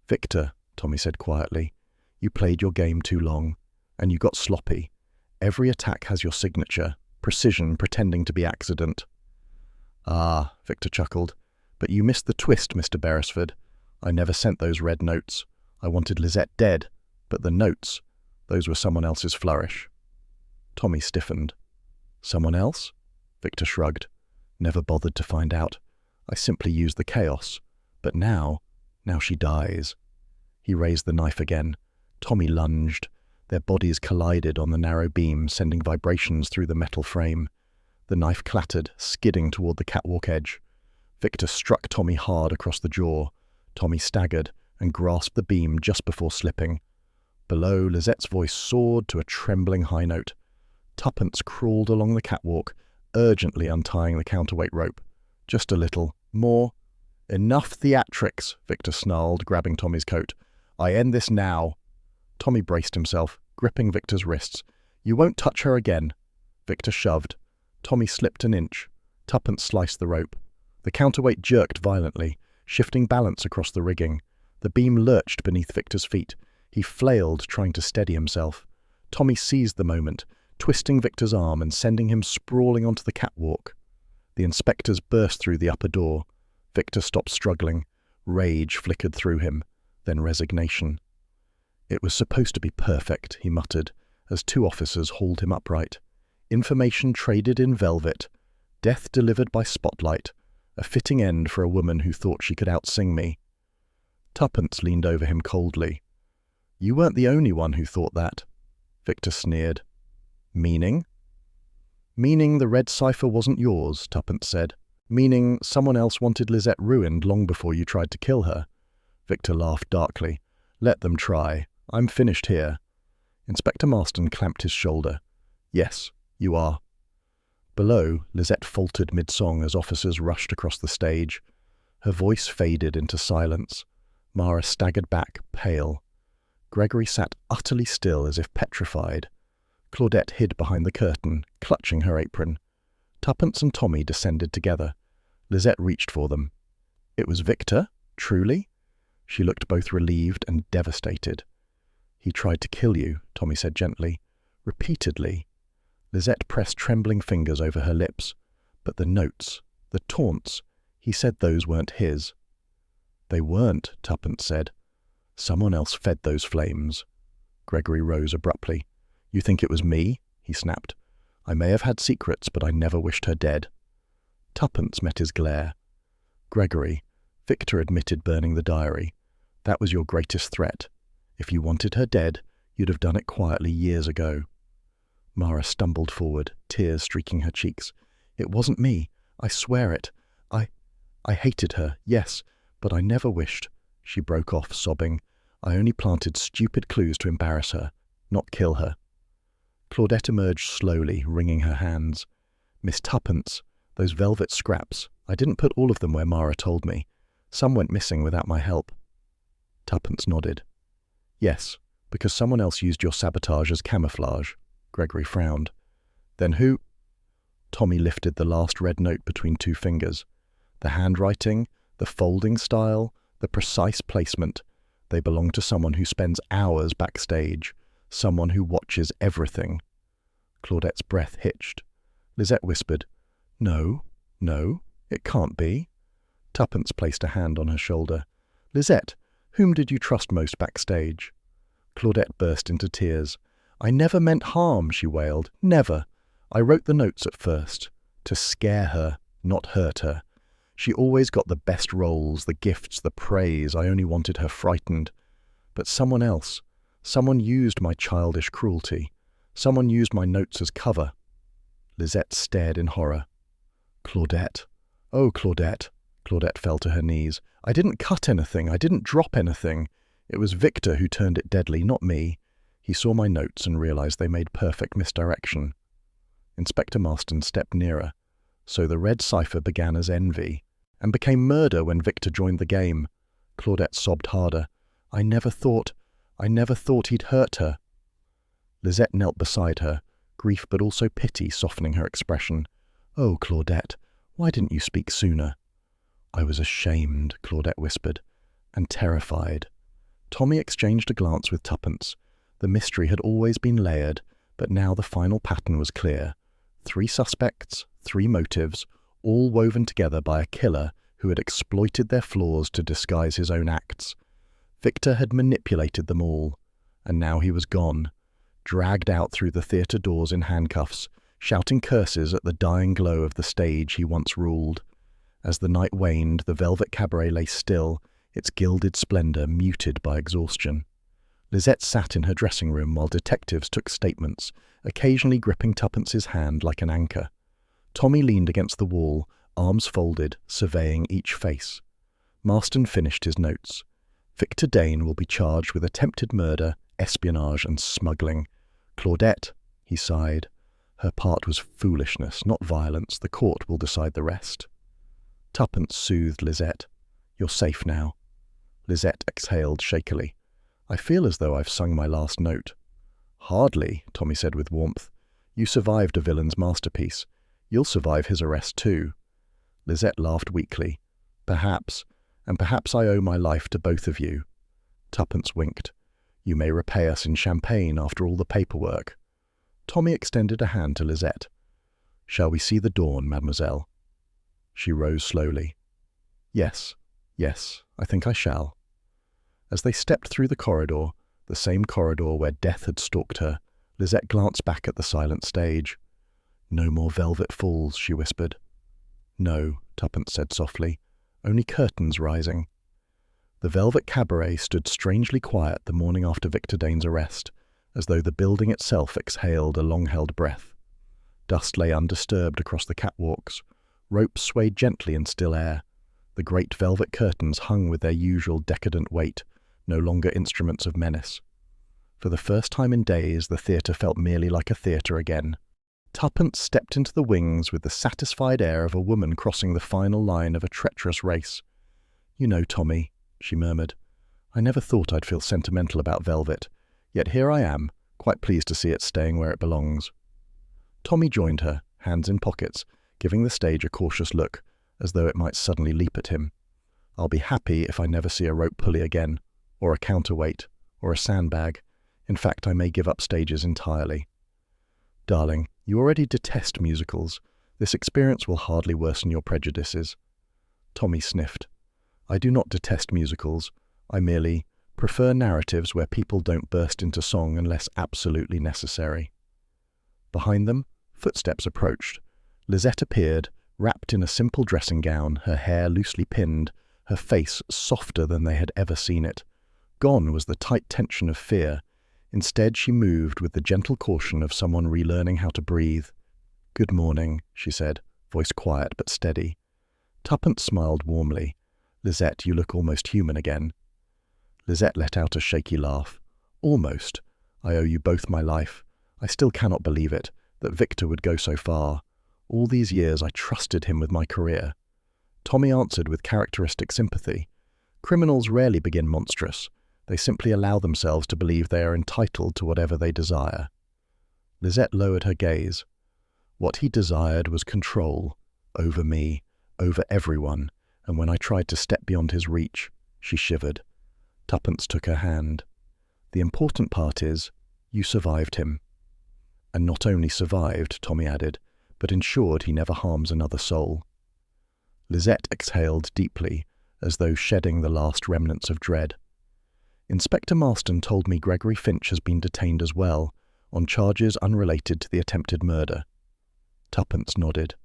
"Victor," Tommy said quietly, "you played your game too long, and you got sloppy. Every attack has your signature, precision pretending to be accident." "Ah," Victor chuckled, "but you missed the twist, Mr. Beresford. I never sent those red notes. I wanted Lisette dead, but the notes, those were someone else's flourish." Tommy stiffened. "Someone else?" Victor shrugged. "Never bothered to find out. I simply used the chaos. But now she dies." He raised the knife again. Tommy lunged. Their bodies collided on the narrow beam, sending vibrations through the metal frame. The knife clattered, skidding toward the catwalk edge. Victor struck Tommy hard across the jaw. Tommy staggered and grasped the beam just before slipping. Below, Lisette's voice soared to a trembling high note. Tuppence crawled along the catwalk, urgently untying the counterweight rope. "Just a little. More." "Enough theatrics," Victor snarled, grabbing Tommy's coat. "I end this now." Tommy braced himself, gripping Victor's wrists. "You won't touch her again." Victor shoved. Tommy slipped an inch. Tuppence sliced the rope. The counterweight jerked violently, shifting balance across the rigging. The beam lurched beneath Victor's feet. He flailed, trying to steady himself. Tommy seized the moment, twisting Victor's arm and sending him sprawling onto the catwalk. The inspectors burst through the upper door. Victor stopped struggling. Rage flickered through him, then resignation. "It was supposed to be perfect," he muttered, as 2 officers hauled him upright. "Information traded in velvet. Death delivered by spotlight. A fitting end for a woman who thought she could outsing me." Tuppence leaned over him coldly. "You weren't the only one who thought that." Victor sneered. "Meaning?" "Meaning the red cipher wasn't yours," Tuppence said. "Meaning someone else wanted Lisette ruined long before you tried to kill her." Victor laughed darkly. "Let them try. I'm finished here." Inspector Marston clamped his shoulder. "Yes, you are." Below, Lisette faltered mid-song as officers rushed across the stage. Her voice faded into silence. Mara staggered back, pale. Gregory sat utterly still as if petrified. Claudette hid behind the curtain, clutching her apron. Tuppence and Tommy descended together. Lisette reached for them. "It was Victor? Truly?" She looked both relieved and devastated. "He tried to kill you," Tommy said gently. "Repeatedly." Lisette pressed trembling fingers over her lips. "But the notes, the taunts, he said those weren't his." "They weren't," Tuppence said. "Someone else fed those flames." Gregory rose abruptly. "You think it was me?" he snapped. "I may have had secrets, but I never wished her dead." Tuppence met his glare. "Gregory, Victor admitted burning the diary. That was your greatest threat. If you wanted her dead, you'd have done it quietly years ago." Mara stumbled forward, tears streaking her cheeks. It wasn't me. I swear it. I hated her, yes, but I never wished. She broke off, sobbing. I only planted stupid clues to embarrass her, not kill her. Claudette emerged slowly, wringing her hands. Miss Tuppence, those velvet scraps, I didn't put all of them where Mara told me. Some went missing without my help. Tuppence nodded. Yes, because someone else used your sabotage as camouflage. Gregory frowned. Then who? Tommy lifted the last red note between two fingers. The handwriting, the folding style, the precise placement. They belong to someone who spends hours backstage, someone who watches everything. Claudette's breath hitched. Lisette whispered, No, it can't be. Tuppence placed a hand on her shoulder. Lisette, whom did you trust most backstage? Claudette burst into tears. I never meant harm, she wailed. Never. I wrote the notes at first. To scare her, not hurt her. She always got the best roles, the gifts, the praise. I only wanted her frightened. But someone else, someone used my childish cruelty. Someone used my notes as cover. Lisette stared in horror. Claudette. Oh, Claudette. Claudette fell to her knees. I didn't cut anything. I didn't drop anything. It was Victor who turned it deadly, not me. He saw my notes and realized they made perfect misdirection. Inspector Marston stepped nearer. So the red cipher began as envy and became murder when Victor joined the game. Claudette sobbed harder. I never thought he'd hurt her. Lisette knelt beside her, grief but also pity softening her expression. Oh, Claudette, why didn't you speak sooner? I was ashamed, Claudette whispered, and terrified. Tommy exchanged a glance with Tuppence. The mystery had always been layered, but now the final pattern was clear. 3 suspects, 3 motives, all woven together by a killer who had exploited their flaws to disguise his own acts. Victor had manipulated them all, and now he was gone, dragged out through the theatre doors in handcuffs, shouting curses at the dying glow of the stage he once ruled. As the night waned, the velvet cabaret lay still, its gilded splendor muted by exhaustion. Lisette sat in her dressing room while detectives took statements, occasionally gripping Tuppence's hand like an anchor. Tommy leaned against the wall, arms folded, surveying each face. Marston finished his notes. Victor Dane will be charged with attempted murder, espionage, and smuggling. Claudette, he sighed. Her part was foolishness, not violence. The court will decide the rest. Tuppence soothed Lisette. You're safe now. Lisette exhaled shakily. I feel as though I've sung my last note. Hardly, Tommy said with warmth. You survived a villain's masterpiece. You'll survive his arrest too. Lisette laughed weakly. Perhaps, and perhaps I owe my life to both of you. Tuppence winked. You may repay us in champagne after all the paperwork. Tommy extended a hand to Lisette. Shall we see the dawn, mademoiselle? She rose slowly. Yes, I think I shall. As they stepped through the corridor, the same corridor where death had stalked her, Lisette glanced back at the silent stage. No more velvet falls, she whispered. No, Tuppence said softly. Only curtains rising. The velvet cabaret stood strangely quiet the morning after Victor Dane's arrest, as though the building itself exhaled a long-held breath. Dust lay undisturbed across the catwalks. Ropes swayed gently in still air. The great velvet curtains hung with their usual decadent weight, no longer instruments of menace. For the first time in days, the theatre felt merely like a theatre again. Tuppence stepped into the wings with the satisfied air of a woman crossing the final line of a treacherous race. You know, Tommy, she murmured, I never thought I'd feel sentimental about velvet, yet here I am, quite pleased to see it staying where it belongs. Tommy joined her, hands in pockets, giving the stage a cautious look, as though it might suddenly leap at him. I'll be happy if I never see a rope pulley again, or a counterweight, or a sandbag. In fact, I may give up stages entirely. Darling, you already detest musicals. This experience will hardly worsen your prejudices. Tommy sniffed. I do not detest musicals. I merely prefer narratives where people don't burst into song unless absolutely necessary. Behind them, footsteps approached. Lisette appeared, wrapped in a simple dressing gown, her hair loosely pinned, her face softer than they had ever seen it. Gone was the tight tension of fear. Instead, she moved with the gentle caution of someone relearning how to breathe. Good morning, she said, voice quiet but steady. Tuppence smiled warmly. "Lisette, you look almost human again." Lisette let out a shaky laugh. "Almost. I owe you both my life. I still cannot believe it, that Victor would go so far. All these years I trusted him with my career." Tommy answered with characteristic sympathy. "Criminals rarely begin monstrous. They simply allow themselves to believe they are entitled to whatever they desire." Lisette lowered her gaze. "What he desired was control, over me, over everyone, and when I tried to step beyond his reach," she shivered. Tuppence took her hand. "The important part is, you survived him." "And not only survived," Tommy added, "but ensured he never harms another soul." Lisette exhaled deeply, as though shedding the last remnants of dread. "Inspector Marston told me Gregory Finch has been detained as well, on charges unrelated to the attempted murder." Tuppence nodded.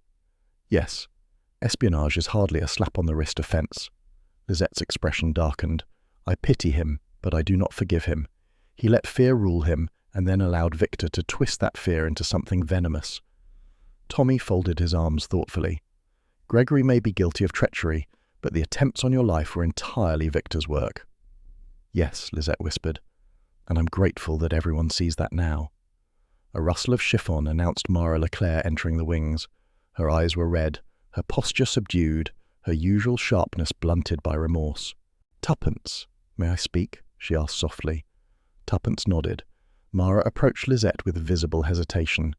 "Yes, espionage is hardly a slap-on-the-wrist offence." Lisette's expression darkened. "I pity him, but I do not forgive him. He let fear rule him, and then allowed Victor to twist that fear into something venomous." Tommy folded his arms thoughtfully. "Gregory may be guilty of treachery, but the attempts on your life were entirely Victor's work." "Yes," Lisette whispered, "and I'm grateful that everyone sees that now." A rustle of chiffon announced Mara Leclerc entering the wings. Her eyes were red, her posture subdued, her usual sharpness blunted by remorse. "Tuppence, may I speak?" she asked softly. Tuppence nodded. Mara approached Lisette with visible hesitation.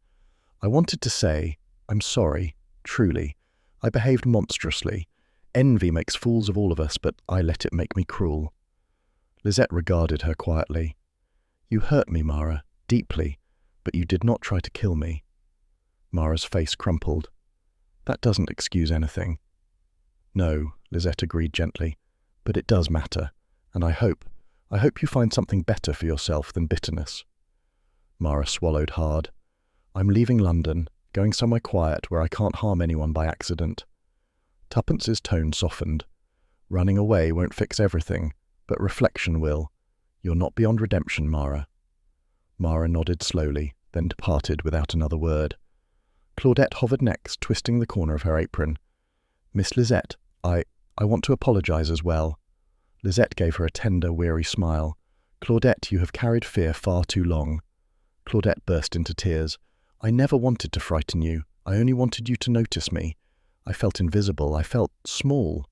"I wanted to say, I'm sorry, truly. I behaved monstrously. Envy makes fools of all of us, but I let it make me cruel." Lisette regarded her quietly. "You hurt me, Mara, deeply, but you did not try to kill me." Mara's face crumpled. "That doesn't excuse anything." "No," Lisette agreed gently, "but it does matter, and I hope you find something better for yourself than bitterness." Mara swallowed hard. "I'm leaving London, going somewhere quiet where I can't harm anyone by accident." Tuppence's tone softened. "Running away won't fix everything, but reflection will. You're not beyond redemption, Mara." Mara nodded slowly, then departed without another word. Claudette hovered next, twisting the corner of her apron. "Miss Lisette, I want to apologize as well." Lisette gave her a tender, weary smile. "Claudette, you have carried fear far too long." Claudette burst into tears. "I never wanted to frighten you. I only wanted you to notice me. I felt invisible. I felt small."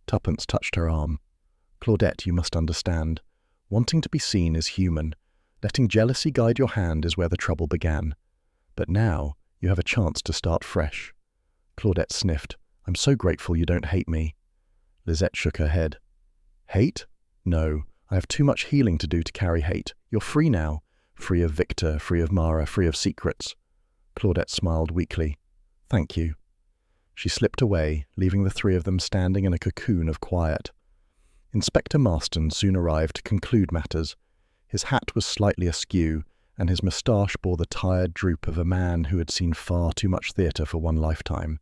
Tuppence touched her arm. "Claudette, you must understand. Wanting to be seen is human. Letting jealousy guide your hand is where the trouble began. But now you have a chance to start fresh." Claudette sniffed. "I'm so grateful you don't hate me." Lisette shook her head. "Hate? No, I have too much healing to do to carry hate. You're free now. Free of Victor, free of Mara, free of secrets." Claudette smiled weakly. "Thank you." She slipped away, leaving the three of them standing in a cocoon of quiet. Inspector Marston soon arrived to conclude matters. His hat was slightly askew, and his moustache bore the tired droop of a man who had seen far too much theatre for one lifetime.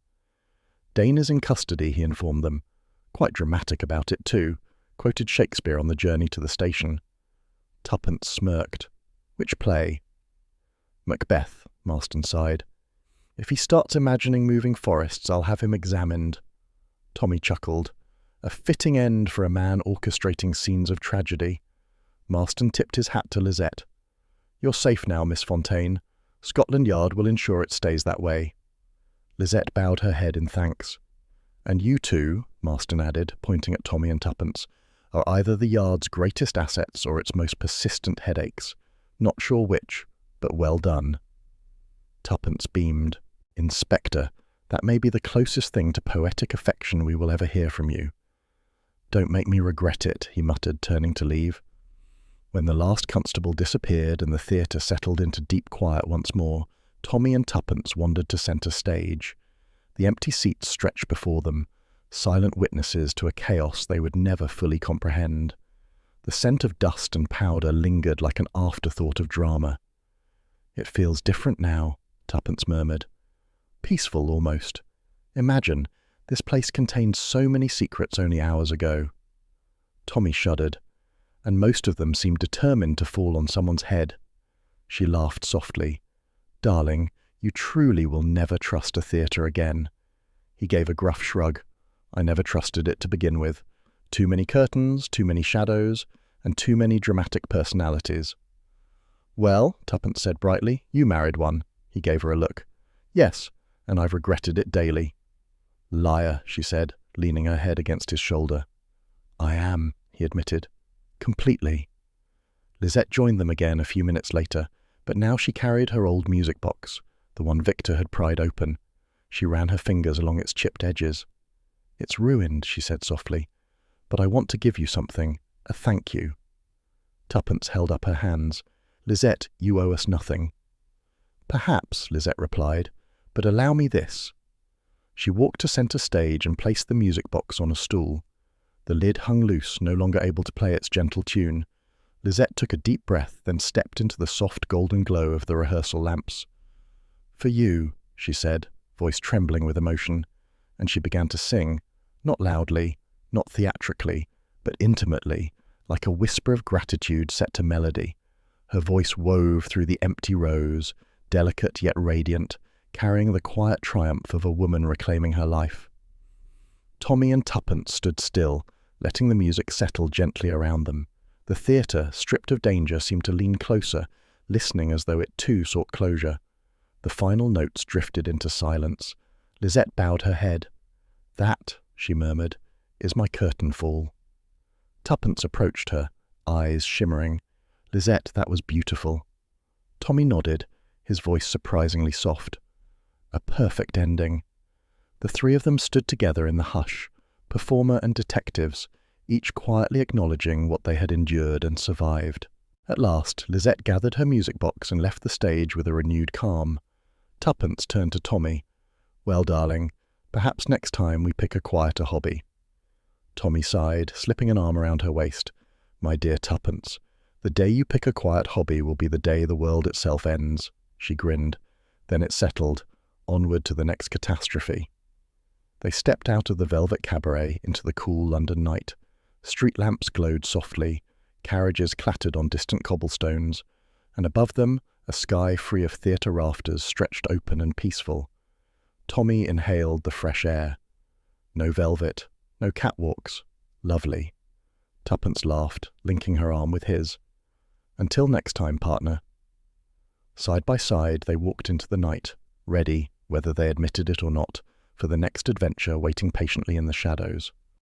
"Dane is in custody," he informed them. Quite dramatic about it, too. Quoted Shakespeare on the journey to the station. Tuppence smirked. "Which play?" "Macbeth," Marston sighed. "If he starts imagining moving forests, I'll have him examined." Tommy chuckled. A fitting end for a man orchestrating scenes of tragedy. Marston tipped his hat to Lisette. "You're safe now, Miss Fontaine. Scotland Yard will ensure it stays that way." Lisette bowed her head in thanks. "And you two," Marston added, pointing at Tommy and Tuppence, "are either the Yard's greatest assets or its most persistent headaches. Not sure which, but well done." Tuppence beamed. "Inspector, that may be the closest thing to poetic affection we will ever hear from you." "Don't make me regret it," he muttered, turning to leave. When the last constable disappeared and the theatre settled into deep quiet once more, Tommy and Tuppence wandered to centre stage. The empty seats stretched before them, silent witnesses to a chaos they would never fully comprehend. The scent of dust and powder lingered like an afterthought of drama. "It feels different now," Tuppence murmured. "Peaceful, almost. Imagine, this place contained so many secrets only hours ago." Tommy shuddered, and most of them seemed determined to fall on someone's head. She laughed softly. "Darling, You truly will never trust a theatre again." He gave a gruff shrug. "I never trusted it to begin with. Too many curtains, too many shadows, and too many dramatic personalities." "Well," Tuppence said brightly, "you married one." He gave her a look. "Yes, and I've regretted it daily." "Liar," she said, leaning her head against his shoulder. "I am," he admitted. "Completely." Lisette joined them again a few minutes later, but now she carried her old music box, the one Victor had pried open. She ran her fingers along its chipped edges. "It's ruined," she said softly, "but I want to give you something, a thank you." Tuppence held up her hands. "Lisette, you owe us nothing." "Perhaps," Lisette replied, "but allow me this." She walked to centre stage and placed the music box on a stool. The lid hung loose, no longer able to play its gentle tune. Lisette took a deep breath, then stepped into the soft golden glow of the rehearsal lamps. "For you," she said, voice trembling with emotion, and she began to sing, not loudly, not theatrically, but intimately, like a whisper of gratitude set to melody. Her voice wove through the empty rows, delicate yet radiant, carrying the quiet triumph of a woman reclaiming her life. Tommy and Tuppence stood still, letting the music settle gently around them. The theatre, stripped of danger, seemed to lean closer, listening as though it too sought closure. The final notes drifted into silence. Lisette bowed her head. "That," she murmured, "is my curtain fall." Tuppence approached her, eyes shimmering. "Lisette, that was beautiful." Tommy nodded, his voice surprisingly soft. A perfect ending. The three of them stood together in the hush, performer and detectives, each quietly acknowledging what they had endured and survived. At last, Lisette gathered her music box and left the stage with a renewed calm. Tuppence turned to Tommy. "Well, darling, perhaps next time we pick a quieter hobby." Tommy sighed, slipping an arm around her waist. "My dear Tuppence, the day you pick a quiet hobby will be the day the world itself ends." She grinned. Then it settled, onward to the next catastrophe. They stepped out of the velvet cabaret into the cool London night. Street lamps glowed softly, carriages clattered on distant cobblestones, and above them a sky free of theatre rafters stretched open and peaceful. Tommy inhaled the fresh air. No velvet, no catwalks. Lovely. Tuppence laughed, linking her arm with his. "Until next time, partner." Side by side they walked into the night, ready, whether they admitted it or not, for the next adventure waiting patiently in the shadows.